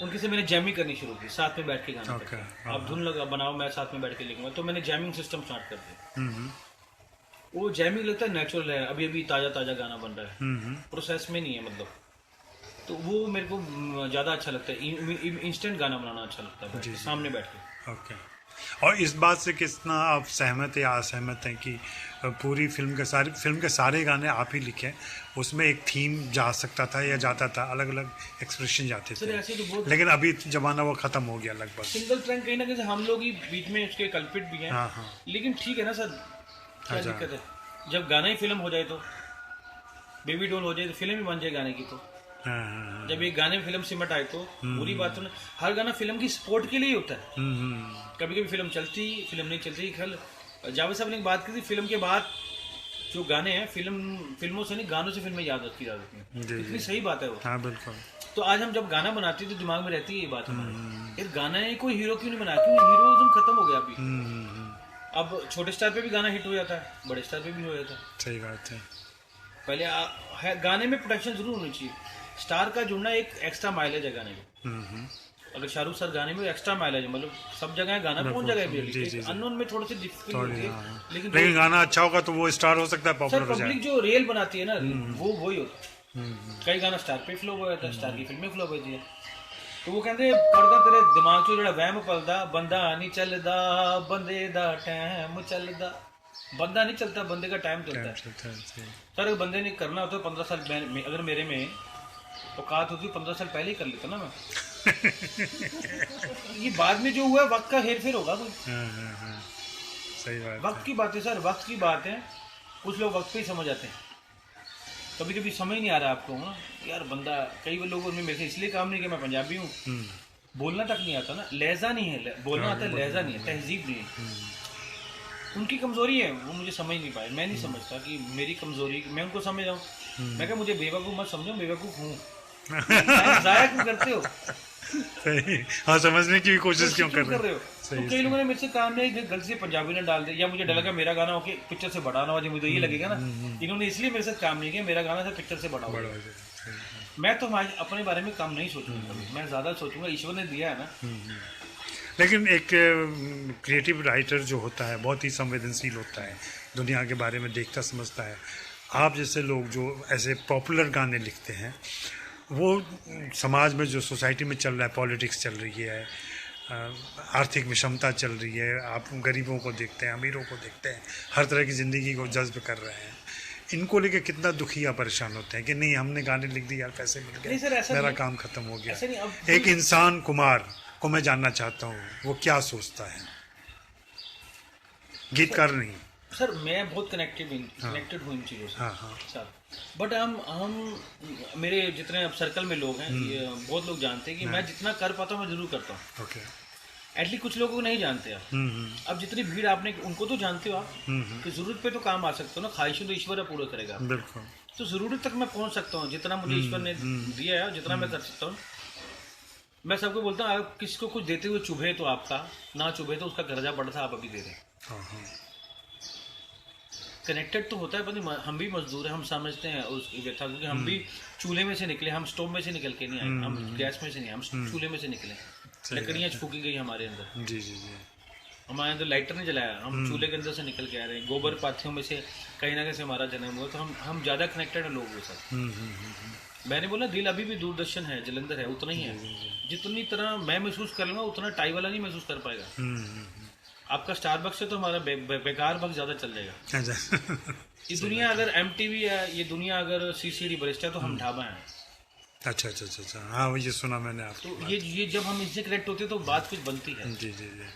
उनके से मैंने जैमिंग करनी शुरू की, साथ में बैठ के गाना करते। अब धुन लगा बनाओ, मैं साथ में बैठ के लिखूंगा, तो मैंने जैमिंग सिस्टम स्टार्ट कर दिया। वो जैमिंग लगता है नेचुरल है, अभी अभी ताज़ा ताज़ा गाना बन रहा है, प्रोसेस में नहीं है मतलब, तो वो मेरे को ज़्यादा अच्छा लगता है। इंस्टेंट गाना बनाना अच्छा लगता है सामने बैठ के। ओके। और इस बात से कितना आप सहमत या असहमत हैं कि पूरी फिल्म के सारे गाने आप ही लिखे, उसमें एक थीम जा सकता था या जाता था, अलग अलग एक्सप्रेशन जाते थे, ऐसे तो लेकिन अभी जमाना वो खत्म हो गया लगभग। सिंगल ट्रैक कहीं ना कहीं हम लोग ही बीच में उसके कल्पिट भी हैं। लेकिन ठीक है ना सर, क्या दिक्कत है, जब गाना ही फिल्म हो जाए तो, बेबी डॉल हो जाए तो फिल्म ही बन जाए गाने की। तो जब एक गाने में फिल्म सिमट आए तो बुरी बात तो, हर गाना फिल्म की सपोर्ट के लिए ही होता है। कभी कभी फिल्म चलती, फिल्म नहीं चलती। कल जावेद साहब ने एक बात की थी, फिल्म के बाद जो गाने हैं फिल्मों से नहीं, गानों से फिल्में याद रखी जा रही हैं। इतनी सही बात है वो। हाँ, बिल्कुल। तो आज हम जब गाना बनाते हैं तो दिमाग में रहती है ये बात हमारे, यार गाना है कोई हीरो क्यों नहीं बनाया, क्यों हीरोइज्म खत्म हो गया अभी। अब छोटे स्टार पे भी गाना हिट हो जाता है, बड़े स्टार पे भी हो जाता है। सही बात है। पहले गाने में प्रोडक्शन जरूर होनी चाहिए। स्टार का जुड़ना एक एक्स्ट्रा माइलेज है गाने में। अगर शाहरुख सर गाने में एक्स्ट्रा माइलेज, मतलब सब जगह गाना पहुंच जाएगा, अननोन में थोड़ी सी दिक्कत होती है, लेकिन गाना अच्छा होगा तो वो स्टार हो सकता है, पॉपुलर हो जाए। पब्लिक जो रियल बनाती है ना, वो वही होता है। कई गाना स्टार पे फ्लो हो जाता है, स्टार की फिल्में फ्लो होती है, तो वो कहते करदा तेरे दिमाग चो जो वहम पलदा, बंदा नहीं चलदा बंदे दा टाइम चलदा। बंदा नहीं चलता, बंदे का टाइम चलता है। सर अगर बंदे ने करना होता तो 15 साल अगर मेरे में औकात होती 15 साल पहले ही कर लेता ना मैं। ये बाद में जो हुआ वक्त का हेर फेर होगा कोई। सही बात, वक्त की बात है सर, वक्त की बात है। कुछ लोग वक्त पे ही समझ आते हैं, कभी कभी समझ नहीं आ रहा आपको ना यार। बंदा कई लोगों में मेरे से इसलिए काम नहीं किया, मैं पंजाबी हूँ, बोलना तक नहीं आता ना, लहजा नहीं है, बोलना आता है लहजा नहीं है, तहजीब नहीं है। उनकी कमजोरी है, वो मुझे समझ नहीं पाए। मैं नहीं समझता कि मेरी कमजोरी, मैं उनको समझ रहा हूँ मैं कहा मुझे बेवकूफ़ मत समझो, बेवकूफ़ हूँ, टाइम ज़ाया क्यों करते हो, सही। हाँ, समझने की भी कोशिश क्यों कर रहे हो। सही, तो कई लोगों ने मेरे से कहा नहीं गलती से पंजाबी ने डाल दे, या मुझे डर लगा मेरा गाना होके पिक्चर से बड़ा ना हो जाए, मुझे ये लगेगा ना, इन्होंने इसलिए मेरे साथ काम नहीं किया, मेरा गाना था पिक्चर से बड़ा हो बड़ा जाए। हो जाए, सही। मैं तो अपने बारे में काम नहीं सोचूंगा कभी, मैं ज़्यादा सोचूंगा ईश्वर ने दिया है ना। लेकिन एक क्रिएटिव राइटर जो होता है बहुत ही संवेदनशील होता है, दुनिया के बारे में देखता समझता है। आप जैसे लोग जो ऐसे पॉपुलर गाने लिखते हैं, वो समाज में जो सोसाइटी में चल रहा है, पॉलिटिक्स चल रही है, आर्थिक विषमता चल रही है, आप गरीबों को देखते हैं, अमीरों को देखते हैं, हर तरह की ज़िंदगी को जज्ब कर रहे हैं, इनको लेके कितना दुखी या परेशान होते हैं कि नहीं हमने गाने लिख दिए यार, पैसे मिल नहीं सर, गए, ऐसा मेरा नहीं- काम खत्म हो ऐसा नहीं, गया। अब एक इंसान कुमार को मैं जानना चाहता हूँ वो क्या सोचता है, गीतकार नहीं। सर मैं बहुत कनेक्टेड हूँ इन चीज़ों से। हाँ हाँ सर बट हम मेरे जितने अब सर्कल में लोग हैं, ये बहुत लोग जानते हैं कि मैं जितना कर पाता हूँ मैं जरूर करता हूँ। ओके। एटलीस्ट कुछ लोगों को नहीं जानते आप। अब जितनी भीड़ आपने उनको तो जानते हो आप कि जरूरत पे तो काम आ सकते हो ना, ख्वाहिशें तो ईश्वर पूरा करेगा। बिल्कुल। तो जरूरत तक मैं पहुंच सकता हूँ जितना मुझे ईश्वर ने दिया है, जितना मैं कर सकता हूँ। मैं सबको बोलता हूँ आप किसी को कुछ देते हुए चुभे तो आपका, ना चुभे तो उसका कर्जा पड़ा था आप अभी दे रहे हैं। हाँ हाँ कनेक्टेड तो होता है, पर हम भी मजदूर हैं, हम समझते हैं उस व्यथा, क्योंकि हम भी चूल्हे में से निकले, हम स्टोव में से निकल के नहीं आए, हम गैस में से नहीं, हम चूल्हे में से निकले, लकड़ियाँ फूकी गई हमारे अंदर, जी जी जी। हमारे अंदर लाइटर नहीं जलाया, हम चूल्हे के अंदर से निकल के आ रहे हैं, गोबर पाथियों में से कहीं ना कहीं से हमारा जन्म हुआ। तो हम ज़्यादा कनेक्टेड हैं लोगों के साथ। मैंने बोला दिल अभी भी दूरदर्शन है, जलंधर है, उतना ही है। जितनी तरह मैं महसूस कर लूँगा उतना टाई वाला नहीं महसूस कर पाएगा। आपका स्टारबक्स से तो हमारा बेकार बक्स ज़्यादा चल जाएगा। अच्छा। ये दुनिया अगर MTV है, ये दुनिया अगर CCD बरिस्टा है, तो हम ढाबा हैं। अच्छा अच्छा अच्छा अच्छा, हाँ वो ये सुना मैंने आपको। तो ये जब हम इससे कनेक्ट होते हैं तो बात कुछ बनती है। जी जी जी।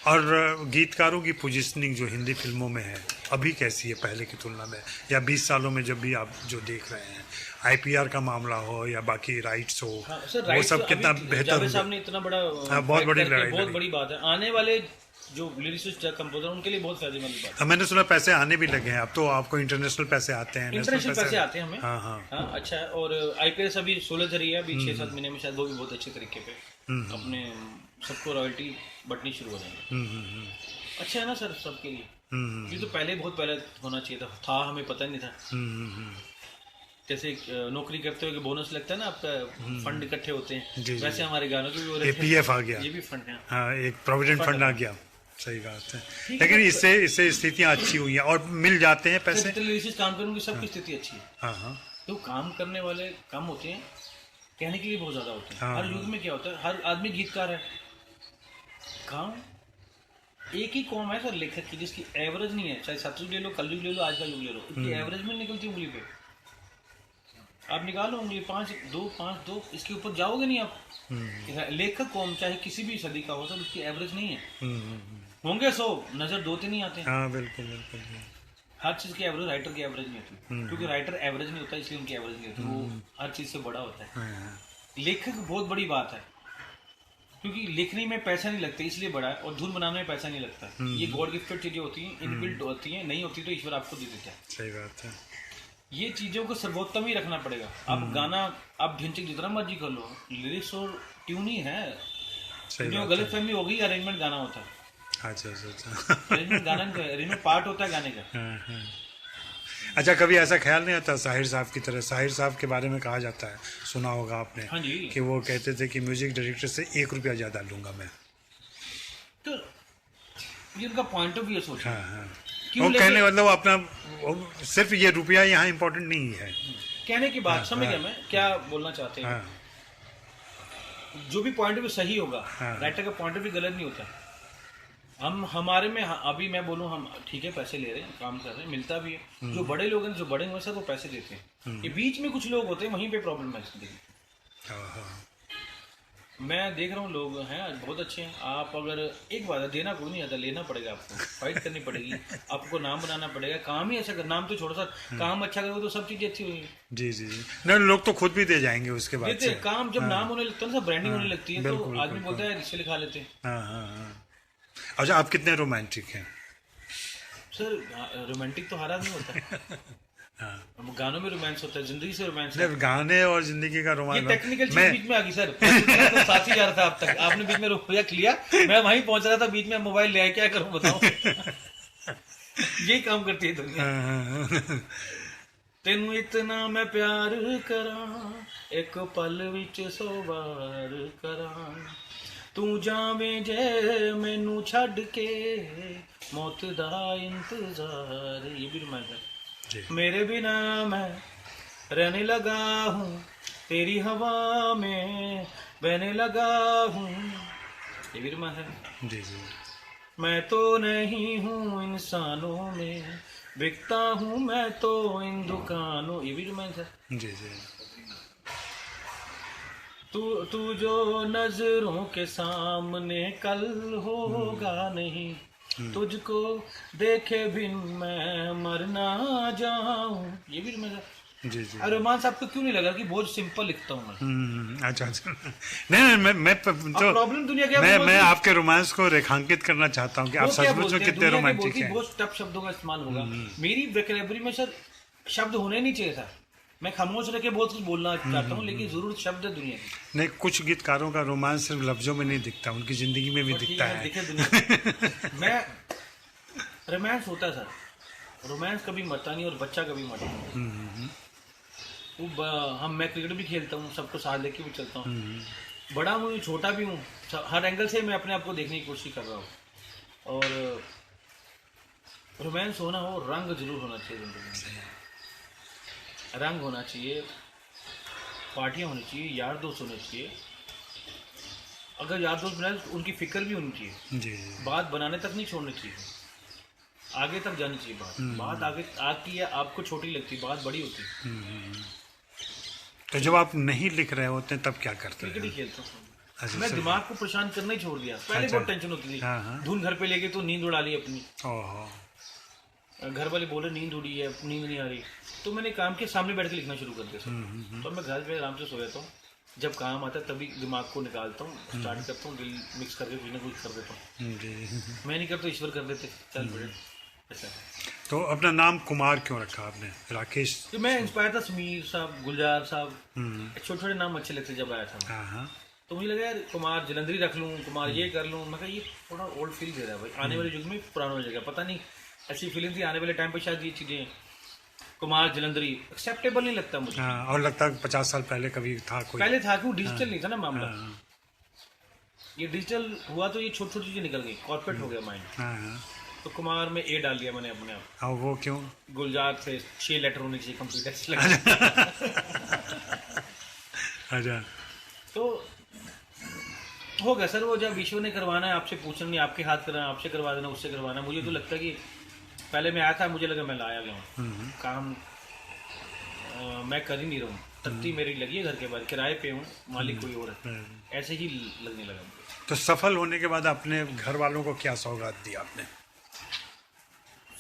और गीतकारों की पोजीशनिंग जो हिंदी फिल्मों में है अभी कैसी है पहले की तुलना में, या 20 सालों में जब भी आप जो देख रहे हैं, IPR का मामला हो या बाकी राइट्स हो, हाँ, सर, वो राइट्स सब तो कितना अभी बेहतर जावेद हो साहब ने इतना बड़ा बहुत फाइट बड़ी करके लड़ाई बहुत लड़ी। बड़ी बात है। आने वाले जो लिरिसिस्ट कंपोजर उनके लिए बहुत फायदेमंद बात है। हाँ, मैंने सुना पैसे आने भी लगे हैं अब तो, आपको इंटरनेशनल पैसे आते हैं, इंटरनेशनल पैसे आते हैं हमें। हाँ हाँ हाँ अच्छा है। और IPS अभी 16 धरी है, अभी 6-7 महीने में शायद वो भी बहुत अच्छे तरीके पे अपने सबको रॉयल्टी बटनी शुरू हो जाएंगे। अच्छा है ना सर सबके लिए। ये तो पहले बहुत पहले होना चाहिए था, हमें पता नहीं था। जैसे नौकरी करते हुए बोनस लगता है ना, आपका फंड इकट्ठे होते हैं, जी, जी। वैसे हमारे गानों के भी हो रहे थे। APF आ गया, ये भी फंड है। हाँ एक प्रोविडेंट फंड आ गया, सही बात है। ठीक लेकिन है। इससे स्थितियाँ अच्छी हुई हैं और मिल जाते हैं पैसे। जितने लिरिसिस्ट काम करेंगे सबकी स्थिति अच्छी है। हाँ हाँ तो काम करने वाले कम होते हैं, कहने के लिए बहुत ज्यादा होते हैं। हाँ, हर युग में क्या होता है, हर आदमी गीतकार है। काम एक ही कौम है सर लेखक की जिसकी एवरेज नहीं है, चाहे सतयुग ले लो, कलयुग ले लो, आज का युग ले लो, इसकी एवरेज में निकलती उंगली पे। आप निकालो उंगली 5-2, इसके ऊपर जाओगे नहीं आप। लेखक कौम चाहे किसी भी सदी का हो सर, उसकी एवरेज नहीं है। होंगे 100, नजर 2-3 ही आते हैं। हाँ बिल्कुल बिल्कुल। हर चीज की एवरेज राइटर की एवरेज नहीं होती, क्योंकि राइटर एवरेज नहीं होता इसलिए उनकी एवरेज नहीं होती, वो हर चीज से बड़ा होता है। हाँ, लेखक बहुत बड़ी बात है, क्योंकि लिखने में पैसा नहीं लगता इसलिए बड़ा है, और धुन बनाने में पैसा नहीं लगता। ये गॉड गिफ्टेड चीजें होती हैं, इनबिल्ट होती हैं, नहीं होती तो ईश्वर आपको दे देता है। सही बात है। ये चीजों को सर्वोत्तम ही रखना पड़ेगा। आप गाना आप ढिंचक जितना मर्जी कर लो, लिरिक्स और ट्यून ही है। सही जो बात गलत फहमी हो गई, अरेंजमेंट गाना होता है। अच्छा अच्छा अच्छा। अरेंजमेंट गाना नहीं, अरेंजमेंट पार्ट होता है गाने का। हाँ, हाँ। अच्छा कभी ऐसा ख्याल नहीं आता साहिर साहब की तरह, साहिर साहब के बारे में कहा जाता है, सुना होगा आपने, हाँ जी। कि वो कहते थे कि म्यूजिक डायरेक्टर से 1 रुपया ज्यादा लूंगा मैं। तो ये उनका पॉइंट ऑफ व्यू सोच। हाँ हाँ। क्यों वो लेके- कहने मतलब अपना सिर्फ ये रुपया यहाँ इम्पोर्टेंट नहीं है। कहने की बात समझ गया मैं क्या बोलना चाहते हैं। हाँ जो भी पॉइंट ऑफ व्यू सही होगा, हाँ। राइटर का पॉइंट ऑफ व्यू गलत नहीं होता। हम हमारे में अभी मैं बोलूँ, हम ठीक है पैसे ले रहे हैं, काम कर रहे हैं, मिलता भी है। जो बड़े लोग हैं, जो बड़े हुए सर, वो पैसे देते हैं। ये बीच में कुछ लोग होते हैं, वहीं पे प्रॉब्लम है जिंदगी। हाँ हाँ। मैं देख रहा हूँ लोग हैं बहुत अच्छे हैं। आप अगर एक बात है, देना कोई नहीं आता, लेना पड़ेगा आपको, फाइट करनी पड़ेगी, आपको नाम बनाना पड़ेगा, काम ही अच्छा कर, नाम तो छोड़ो सर, काम अच्छा करोगे तो सब चीजें अच्छी होंगी। जी जी जी। नहीं लोग तो खुद भी दे जाएंगे उसके बाद देते से। हैं, काम जब नाम होने लगता है ना, ब्रांडिंग होने लगती है, तो बिल्कुल, आदमी बिल्कुल। बोलता है रिश्ते लिखा लेते हैं। हाँ हाँ हाँ। अच्छा आप कितने रोमांटिक हैं? सर रोमांटिक तो हर आदमी होता है। हाँ। अब गानों में रोमांस होता है, जिंदगी से रोमांस है। नहीं, गाने और जिंदगी का ये रोमांस टेक्निकल चीज मैं बीच में आ गई सर। तो साथ ही जा रहा था अब तक, आपने बीच में रुपया लिया, मैं वहीं पहुंच रहा था, बीच में मोबाइल ले आया, क्या करूं बताओ। यही काम करती है दुनिया। हाँ, तेनू इतना मैं प्यार करा, एक पल विच 100 वार करा, तू जावें जे मैनू छड़ के, मौत दा इंतजार। ये भी रोमांस है। जी मेरे बिना मैं रहने लगा हूँ, तेरी हवा में बहने लगा हूँ। ये भी रोमांस है। जी जी मैं तो नहीं हूँ इंसानों में, बिकता हूँ मैं तो इन दुकानों। ये भी रोमांस है। जी जी तू जो नजरों के सामने कल होगा नहीं, तुझको देखे बिन मैं मर ना जाऊं। ये भी रोमांस है। जी जी और रोमांस आपको क्यों नहीं लगा कि बहुत सिंपल लिखता हूँ मैं? अच्छा अच्छा नहीं नहीं मैं तो प्रॉब्लम दुनिया क्या मैं आपके रोमांस को रेखांकित करना चाहता हूँ कि आप सचमुच में कितने रोमांटिक हैं। बहुत टफ शब्दों का इस्तेमाल होगा। मेरी वोकैबुलरी में सर शब्द होने नहीं चाहिए था। मैं खामोश रह के बहुत कुछ बोलना चाहता हूँ, लेकिन जरूरत शब्द है दुनिया की। नहीं, कुछ गीतकारों का रोमांस सिर्फ लफ्जों में नहीं दिखता, उनकी जिंदगी में भी दिखता है। दिखे दुनिया। मैं रोमांस होता है सर, रोमांस कभी मरता नहीं और बच्चा कभी मरता नहीं। मैं क्रिकेट भी खेलता हूँ, सबको साथ लेके भी चलता हूँ, बड़ा हूँ छोटा भी हूँ, हर एंगल से मैं अपने आप को देखने की कोशिश कर रहा हूँ। और रोमांस होना हो, रंग जरूर होना चाहिए जिंदगी में। रंग होना चाहिए, पार्टियाँ होनी चाहिए, यार दोस्त होने चाहिए। अगर यार दोस्त बनाए तो उनकी फिक्र भी होनी चाहिए। जी बात बनाने तक नहीं छोड़नी चाहिए, आगे तक जानी चाहिए बात। बात आगे आपकी या आपको छोटी लगती, बात बड़ी होती। तो जब आप नहीं लिख रहे होते तब क्या करते क्रिकेट ही हैं? खेलता हूँ अच्छा, मैं। सिर्फ- दिमाग को परेशान करना ही छोड़ दिया। पहले अच्छा। बहुत टेंशन होती थी, हाँ, हाँ। धुन घर पे लेके तो नींद उड़ा ली अपनी। ओहो घर वाले बोले नींद उड़ी है, नींद नहीं आ रही, तो मैंने काम के सामने बैठ के लिखना शुरू कर दिया सब। तो मैं घर पे आराम से सो जाता हूँ, जब काम आता है तभी दिमाग को निकालता हूँ, स्टार्ट करता हूँ, दिल मिक्स करके कुछ ना कुछ कर देता हूँ। जी मैं नहीं करता, ईश्वर कर देते, चल बड़े ऐसा। तो अपना नाम कुमार क्यों रखा आपने? राकेश? तो मैं इंस्पायर था समीर साहब, गुलजार साहब, छोटे छोटे नाम अच्छे लगते जब आया था। हाँ हाँ तो मुझे लगा यार कुमार जलंधरी रख लूँ, कुमार ये कर लूँ। मैं कहा ये थोड़ा ओल्ड फील दे रहा है भाई, आने वाले युग में पुराना हो जाएगा। पता नहीं ऐसी फीलिंग थी, आने वाले टाइम पे शायद ये चीज़ें कुमार जलंधरी एक्सेप्टेबल नहीं लगता मुझे। हाँ, और लगता है 50 साल पहले कभी था कोई। पहले था कि वो डिजिटल नहीं था ना मामला। हाँ ये डिजिटल हुआ तो ये छोटी छोटी चीज़ें निकल गई, कॉर्पोरेट हो गया माइंड। हाँ हाँ। तो कुमार में ए डाल दिया मैंने अपने आप। हाँ, वो क्यों? गुलजार से 6 लेटर होने चाहिए कंप्यूटर से। अच्छा तो हो गया सर वो, जब ईश्वर ने करवाना है आपसे पूछना नहीं, आपके हाथ करना, आपसे करवा देना, उससे करवाना। मुझे तो लगता है कि पहले मैं आया था, मुझे लगा मैं लाया गया हूँ काम, मैं कर ही नहीं रहा हूँ। तख्ती मेरी लगी है घर के बाहर, किराए पे हूँ, मालिक कोई और है, ऐसे ही लगने लगा मुझे। तो सफल होने के बाद अपने घर वालों को क्या सौगात दी आपने?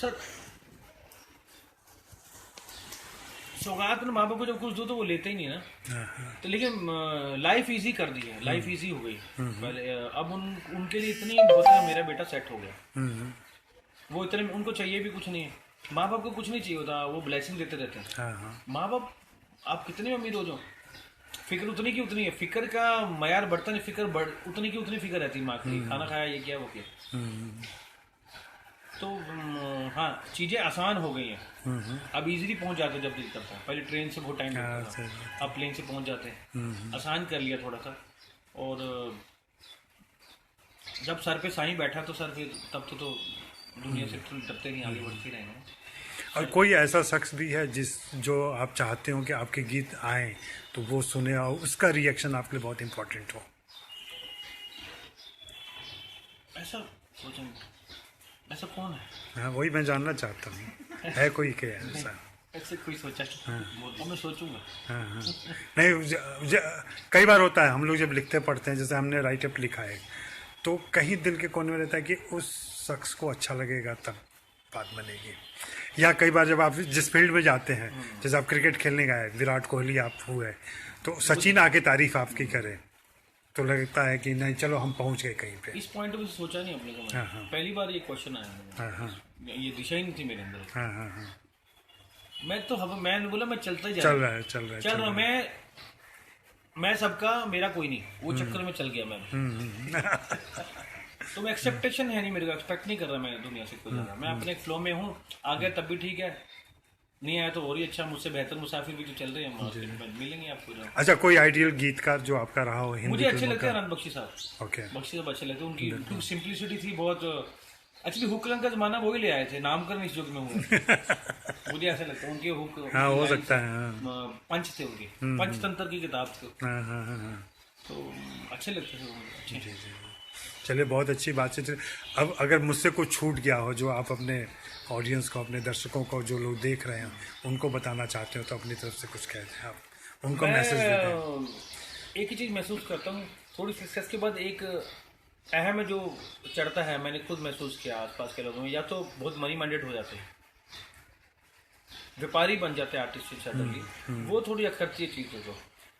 सर सौगात में माँ बाप को जब कुछ दो तो वो लेते ही नहीं ना। हाँ, हाँ। तो लेकिन लाइफ इजी कर दी है, लाइफ इजी हो गई पहले। अब उनके लिए इतनी बहुत है, मेरा बेटा सेट हो गया, वो इतने उनको चाहिए भी कुछ नहीं है। माँ बाप को कुछ नहीं चाहिए होता, वो ब्लेसिंग देते रहते हैं। हाँ हाँ माँ बाप आप कितने अमीर हो जाओ, फिक्र उतनी की उतनी है, फिक्र का मयार बढ़ता नहीं, फिक्र उतनी की उतनी फिक्र रहती है माँ की, खाना खाया ये किया वो किया। तो हाँ चीज़ें आसान हो गई हैं, अब इजीली पहुंच जाते हैं जब दिल करता है। पहले ट्रेन से बहुत टाइम लगता था, अब प्लेन से पहुंच जाते हैं, आसान कर लिया थोड़ा सा। और जब सर पे साईं बैठा तो सर फिर तब तो दुनिया से डरते नहीं, आगे बढ़ते रहेंगे। और कोई ऐसा शख्स भी है जो आप चाहते हो कि आपके गीत आए तो वो सुने और उसका रिएक्शन आपके लिए बहुत इम्पोर्टेंट हो? ऐसा सोचेंगे, ऐसा कौन है? हाँ, वही मैं जानना चाहता हूँ, है कोई क्या ऐसा? ऐसे कोई सोचा और मैं सोचूंगा। हाँ हाँ नहीं, कई बार होता है हम लोग जब लिखते पढ़ते हैं, जैसे हमने राइट अप लिखा है, तो कहीं दिल के कोने में रहता है कि उस शख्स को अच्छा लगेगा तब बात बनेगी। या कई बार जब आप जिस फील्ड में जाते हैं, जैसे आप क्रिकेट खेलने गए, विराट कोहली आप हुए, तो सचिन आके तारीफ आपकी करे तो लगता है कि नहीं चलो हम पहुंच गए कहीं पे। इस पॉइंट में सोचा नहीं अपने को। हाँ, हाँ। पहली बार ये क्वेश्चन आया मुझे। हाँ हाँ ये दिशा ही नहीं थी मेरे अंदर। हाँ हाँ हाँ मैं तो मैंने बोला मैं चलता ही जा चल रहा रहा है चल रहा है चल रहा हूं, मैं सबका, मेरा कोई नहीं, वो चक्कर में चल गया मैं। तो मैं एक्सेप्टेशन है नहीं मेरे को, एक्सपेक्ट नहीं कर रहा मैं दुनिया से कोई ज्यादा, मैं अपने फ्लो में हूँ, आ गया तब भी ठीक है, नहीं आया तो और ही अच्छा, मुझसे बेहतर मुसाफिर भी तो चल रहे हैं मार्केट में, मिलेंगे आपको जो। अच्छा, कोई आइडियल गीतकार जो आपका रहा हो हिंदी मुझे अच्छे फिल्मों लगते हैं का? अनंत बख्शी साहब, ओके। बख्शी साहब अच्छे लगते हैं, उनकी सिंप्लिसिटी थी बहुत। एक्चुअली हुक रंग का जमाना वही ले आए थे, नामकरण इस युग में हुआ। मुझे ऐसा लगता है उनके हुक, हाँ हो lines, सकता है, हाँ। पंच थे उनके, पंचतंत्र की किताब थी, हाँ हाँ हाँ हाँ। तो अच्छे लगते थे वो मुझे, अच्छे। चलिए, बहुत अच्छी बातचीत है। अब अगर मुझसे कुछ छूट गया हो जो आप अपने ऑडियंस को, अपने दर्शकों को, जो लोग देख रहे हैं उनको बताना चाहते हो, तो अपनी तरफ से कुछ कह दें आप, उनको मैसेज दे दें। एक ही चीज़ महसूस करता हूँ, थोड़ी सक्सेस के बाद एक अहम है जो चढ़ता है, मैंने खुद महसूस किया आसपास के लोगों में, या तो बहुत मनी माइंडेड हो जाते हैं, व्यापारी बन जाते हैं आर्टिस्ट सडनली, वो थोड़ी अखरती चीज़ है जो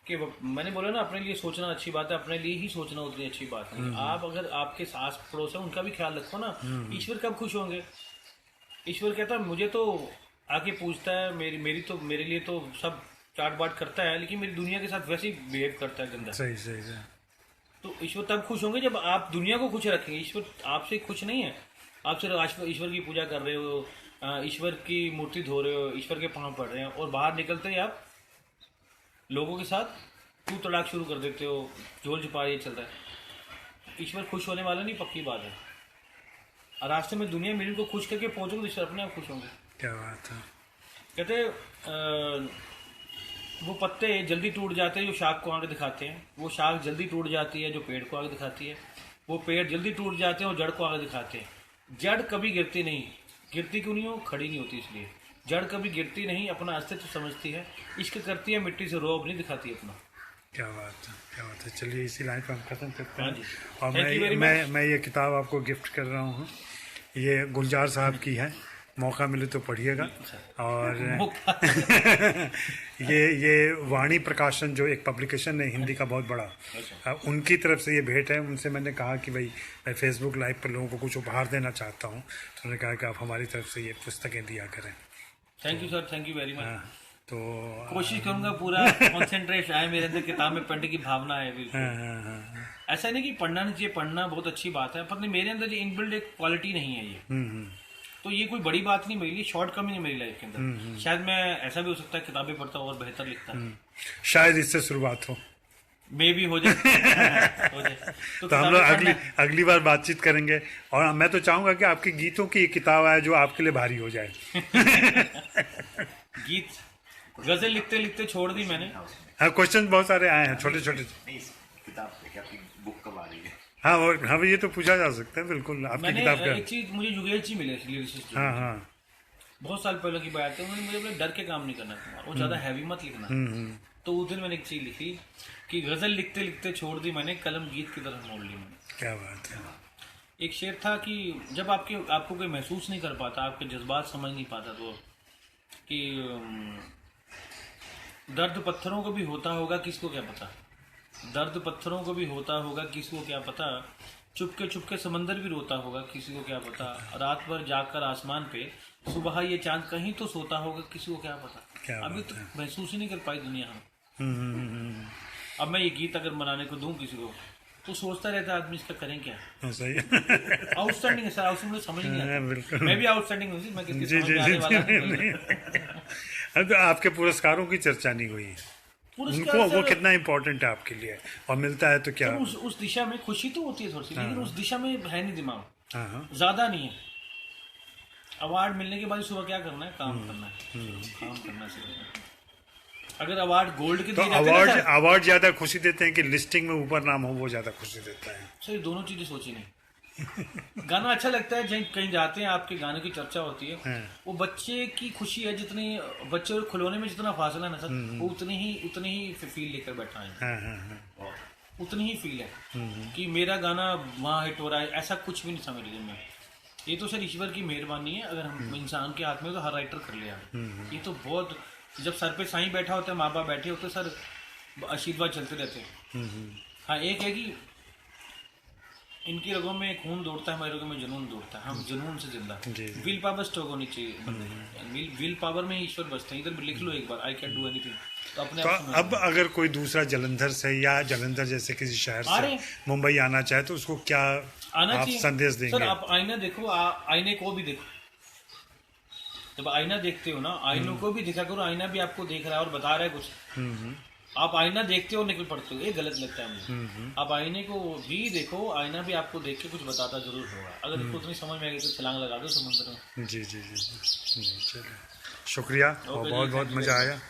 कि मैंने बोला ना, अपने लिए सोचना अच्छी बात है, अपने लिए ही सोचना उतनी अच्छी बात नहीं। आप अगर आपके आस पड़ोस है उनका भी ख्याल रखो ना, ईश्वर कब खुश होंगे? ईश्वर कहता है मुझे तो आके पूछता है, मेरे लिए तो सब चाट बाट करता है, लेकिन मेरी दुनिया के साथ वैसे ही बिहेव करता है गंदा। सही सही सही। तो ईश्वर तब खुश होंगे जब आप दुनिया को खुश रखेंगे। ईश्वर आपसे खुश नहीं है, आप सिर्फ ईश्वर की पूजा कर रहे हो, ईश्वर की मूर्ति धो रहे हो, ईश्वर के पाँव पड़ रहे हैं, और बाहर निकलते ही आप लोगों के साथ तू तड़ाक शुरू कर देते हो, झोल छुपा ये चल रहा है। ईश्वर खुश होने वाला नहीं, पक्की बात है। और रास्ते में दुनिया मिली को खुश करके पहुंचोगे तो ईश्वर अपने आप खुश होंगे। क्या बात है। कहते वो पत्ते जल्दी टूट जाते हैं जो शाख को आगे दिखाते हैं, वो शाख जल्दी टूट जाती है जो पेड़ को आगे दिखाती है, वो पेड़ जल्दी टूट जाते हैं और जड़ को आगे दिखाते हैं। जड़ कभी गिरती नहीं, गिरती क्यों नहीं हो? खड़ी नहीं होती इसलिए। जड़ कभी गिरती नहीं, अपना अस्तित्व समझती है, इश्क करती है, मिट्टी से रोब नहीं दिखाती अपना। क्या बात है, क्या बात है। चलिए, इसी लाइन पर हम खत्म करते हाँ हैं। जी। और Thank you very much. मैं ये किताब आपको गिफ्ट कर रहा हूँ, ये गुलजार साहब की है, मौका मिले तो पढ़िएगा। और ये वाणी प्रकाशन जो एक पब्लिकेशन है हिंदी का बहुत बड़ा, उनकी तरफ से ये भेंट है। उनसे मैंने कहा कि भाई मैं फेसबुक लाइव पर लोगों को कुछ उपहार देना चाहता हूँ, तो उन्होंने कहा कि आप हमारी तरफ से ये पुस्तकें दिया करें। Thank you sir, thank you very much. तो कोशिश करूंगा पूरा कॉन्सेंट्रेट आए मेरे अंदर, किताब में पढ़ने की भावना है बिल्कुल। ऐसा नहीं कि पढ़ना नहीं चाहिए, पढ़ना बहुत अच्छी बात है, पर मेरे अंदर ये इनबिल्ड एक क्वालिटी नहीं है ये। तो ये कोई बड़ी बात नहीं मेरे लिए, शॉर्ट कमी है मेरी लाइफ के अंदर। शायद मैं, ऐसा भी हो सकता है किताबें पढ़ता हूँ और बेहतर लिखता है, शायद इससे शुरुआत हो, मे भी हो जाए। तो हम लोग अगली बार बातचीत करेंगे। और मैं तो चाहूंगा कि आपके गीतों की एक किताब आए जो आपके लिए भारी हो जाए। गीत गजल लिखते लिखते छोड़ दी मैंने। हाँ, क्वेश्चन बहुत सारे आए हैं छोटे छोटे। किताब पे आपकी बुक कब आ रही है? हाँ, और हाँ, ये तो पूछा जा सकता है बिल्कुल। आपकी मैंने किताब का एक चीज, मुझे युगेश जी मिले लिरिसिस्ट, हाँ हाँ, बहुत साल पहले की बात है। उन्होंने मुझे बोला डर के काम नहीं करना तुम्हारा, और ज्यादा हैवी मत लिखना। तो उस दिन मैंने एक चीज लिखी कि गजल लिखते लिखते छोड़ दी मैंने, कलम गीत की तरह मोड़ ली मैंने। क्या बात है। एक शेर था कि जब आपको कोई महसूस नहीं कर पाता, आपके जज्बात समझ नहीं पाता, तो कि दर्द पत्थरों को भी होता होगा किसको क्या पता, दर्द पत्थरों को भी होता होगा किसको क्या पता, चुपके चुपके समंदर भी रोता होगा किसी को क्या पता, रात भर जाकर आसमान पे सुबह ये चांद कहीं तो सोता होगा किसी को क्या पता। अभी तो महसूस ही नहीं कर पाई दुनिया हम। अब मैं ये गीत अगर बनाने को दूं किसी को तो सोचता रहता आदमी इसका करें क्या। सही। आउटस्टैंडिंग है सर, आउटस्टैंडिंग समझ नहीं आता। मैं भी आउटस्टैंडिंग हूँ, मैं किसी जी जी जी जी। अब तो आपके पुरस्कारों की चर्चा नहीं हुई, उनको वो कितना इम्पोर्टेंट है आपके लिए, और मिलता है तो क्या। उस दिशा में खुशी तो होती है थोड़ी सी, लेकिन उस दिशा में है नहीं दिमाग, हाँ, ज्यादा नहीं है। अवार्ड मिलने के बाद सुबह क्या करना है, काम करना है, काम करना है। अगर अवार्ड गोल्ड के तो अवार्ड ज्यादा खुशी देते हैं कि लिस्टिंग में ऊपर नाम हो वो ज्यादा खुशी देता है? सर दोनों चीजें सोची नहीं। गाना अच्छा लगता है, कहीं जाते हैं आपके गाने की चर्चा होती है, वो बच्चे की खुशी है, जितनी बच्चे और खिलौने में जितना फासला है ना सर, वो उतनी ही फील लेकर बैठा है, उतनी ही फील है कि मेरा गाना वहाँ हिट हो रहा है, ऐसा कुछ भी नहीं था मेरे लिए में। ये तो सर ईश्वर की मेहरबानी है, अगर हम इंसान के हाथ में तो हर राइटर कर लिया। ये तो बहुत, जब सर पे साईं बैठा होता है, माँ बाप बैठे होते, सर आशीर्वाद चलते रहते हैं। हाँ, एक है कि इनकी रगों में खून दौड़ता है, हमारी रगों में जुनून दौड़ता है, हम जुनून से जिंदा। जी। विल पावर स्ट्रोक होनी चाहिए बंदे की। विल पावर में ही ईश्वर बसते हैं। इधर भी लिख लो एक बार, आई कैन डू एनीथिंग, तो अपने तो आप समझ अब अगर कोई दूसरा जलंधर से या जलंधर जैसे किसी शहर आ से रहे मुंबई आना चाहे तो उसको क्या आना आप चाहिए। संदेश सर देंगे? आप आईना देखो, आईने को भी देखो। जब आईना देखते हो ना, आईनों को भी देखा करो, आईना भी आपको देख रहा है और बता रहा है कुछ। आप आईना देखते हो निकल पड़ते हो, ये गलत लगता है मुझे। आप आईने को भी देखो, आईना भी आपको देख के कुछ बताता जरूर होगा। अगर इसको उतनी समझ में आएगी तो छलांग लगा दो समुद्र में। जी जी जी जी, चलिए शुक्रिया और Okay, बहुत जी, बहुत thank you मज़ा very आया।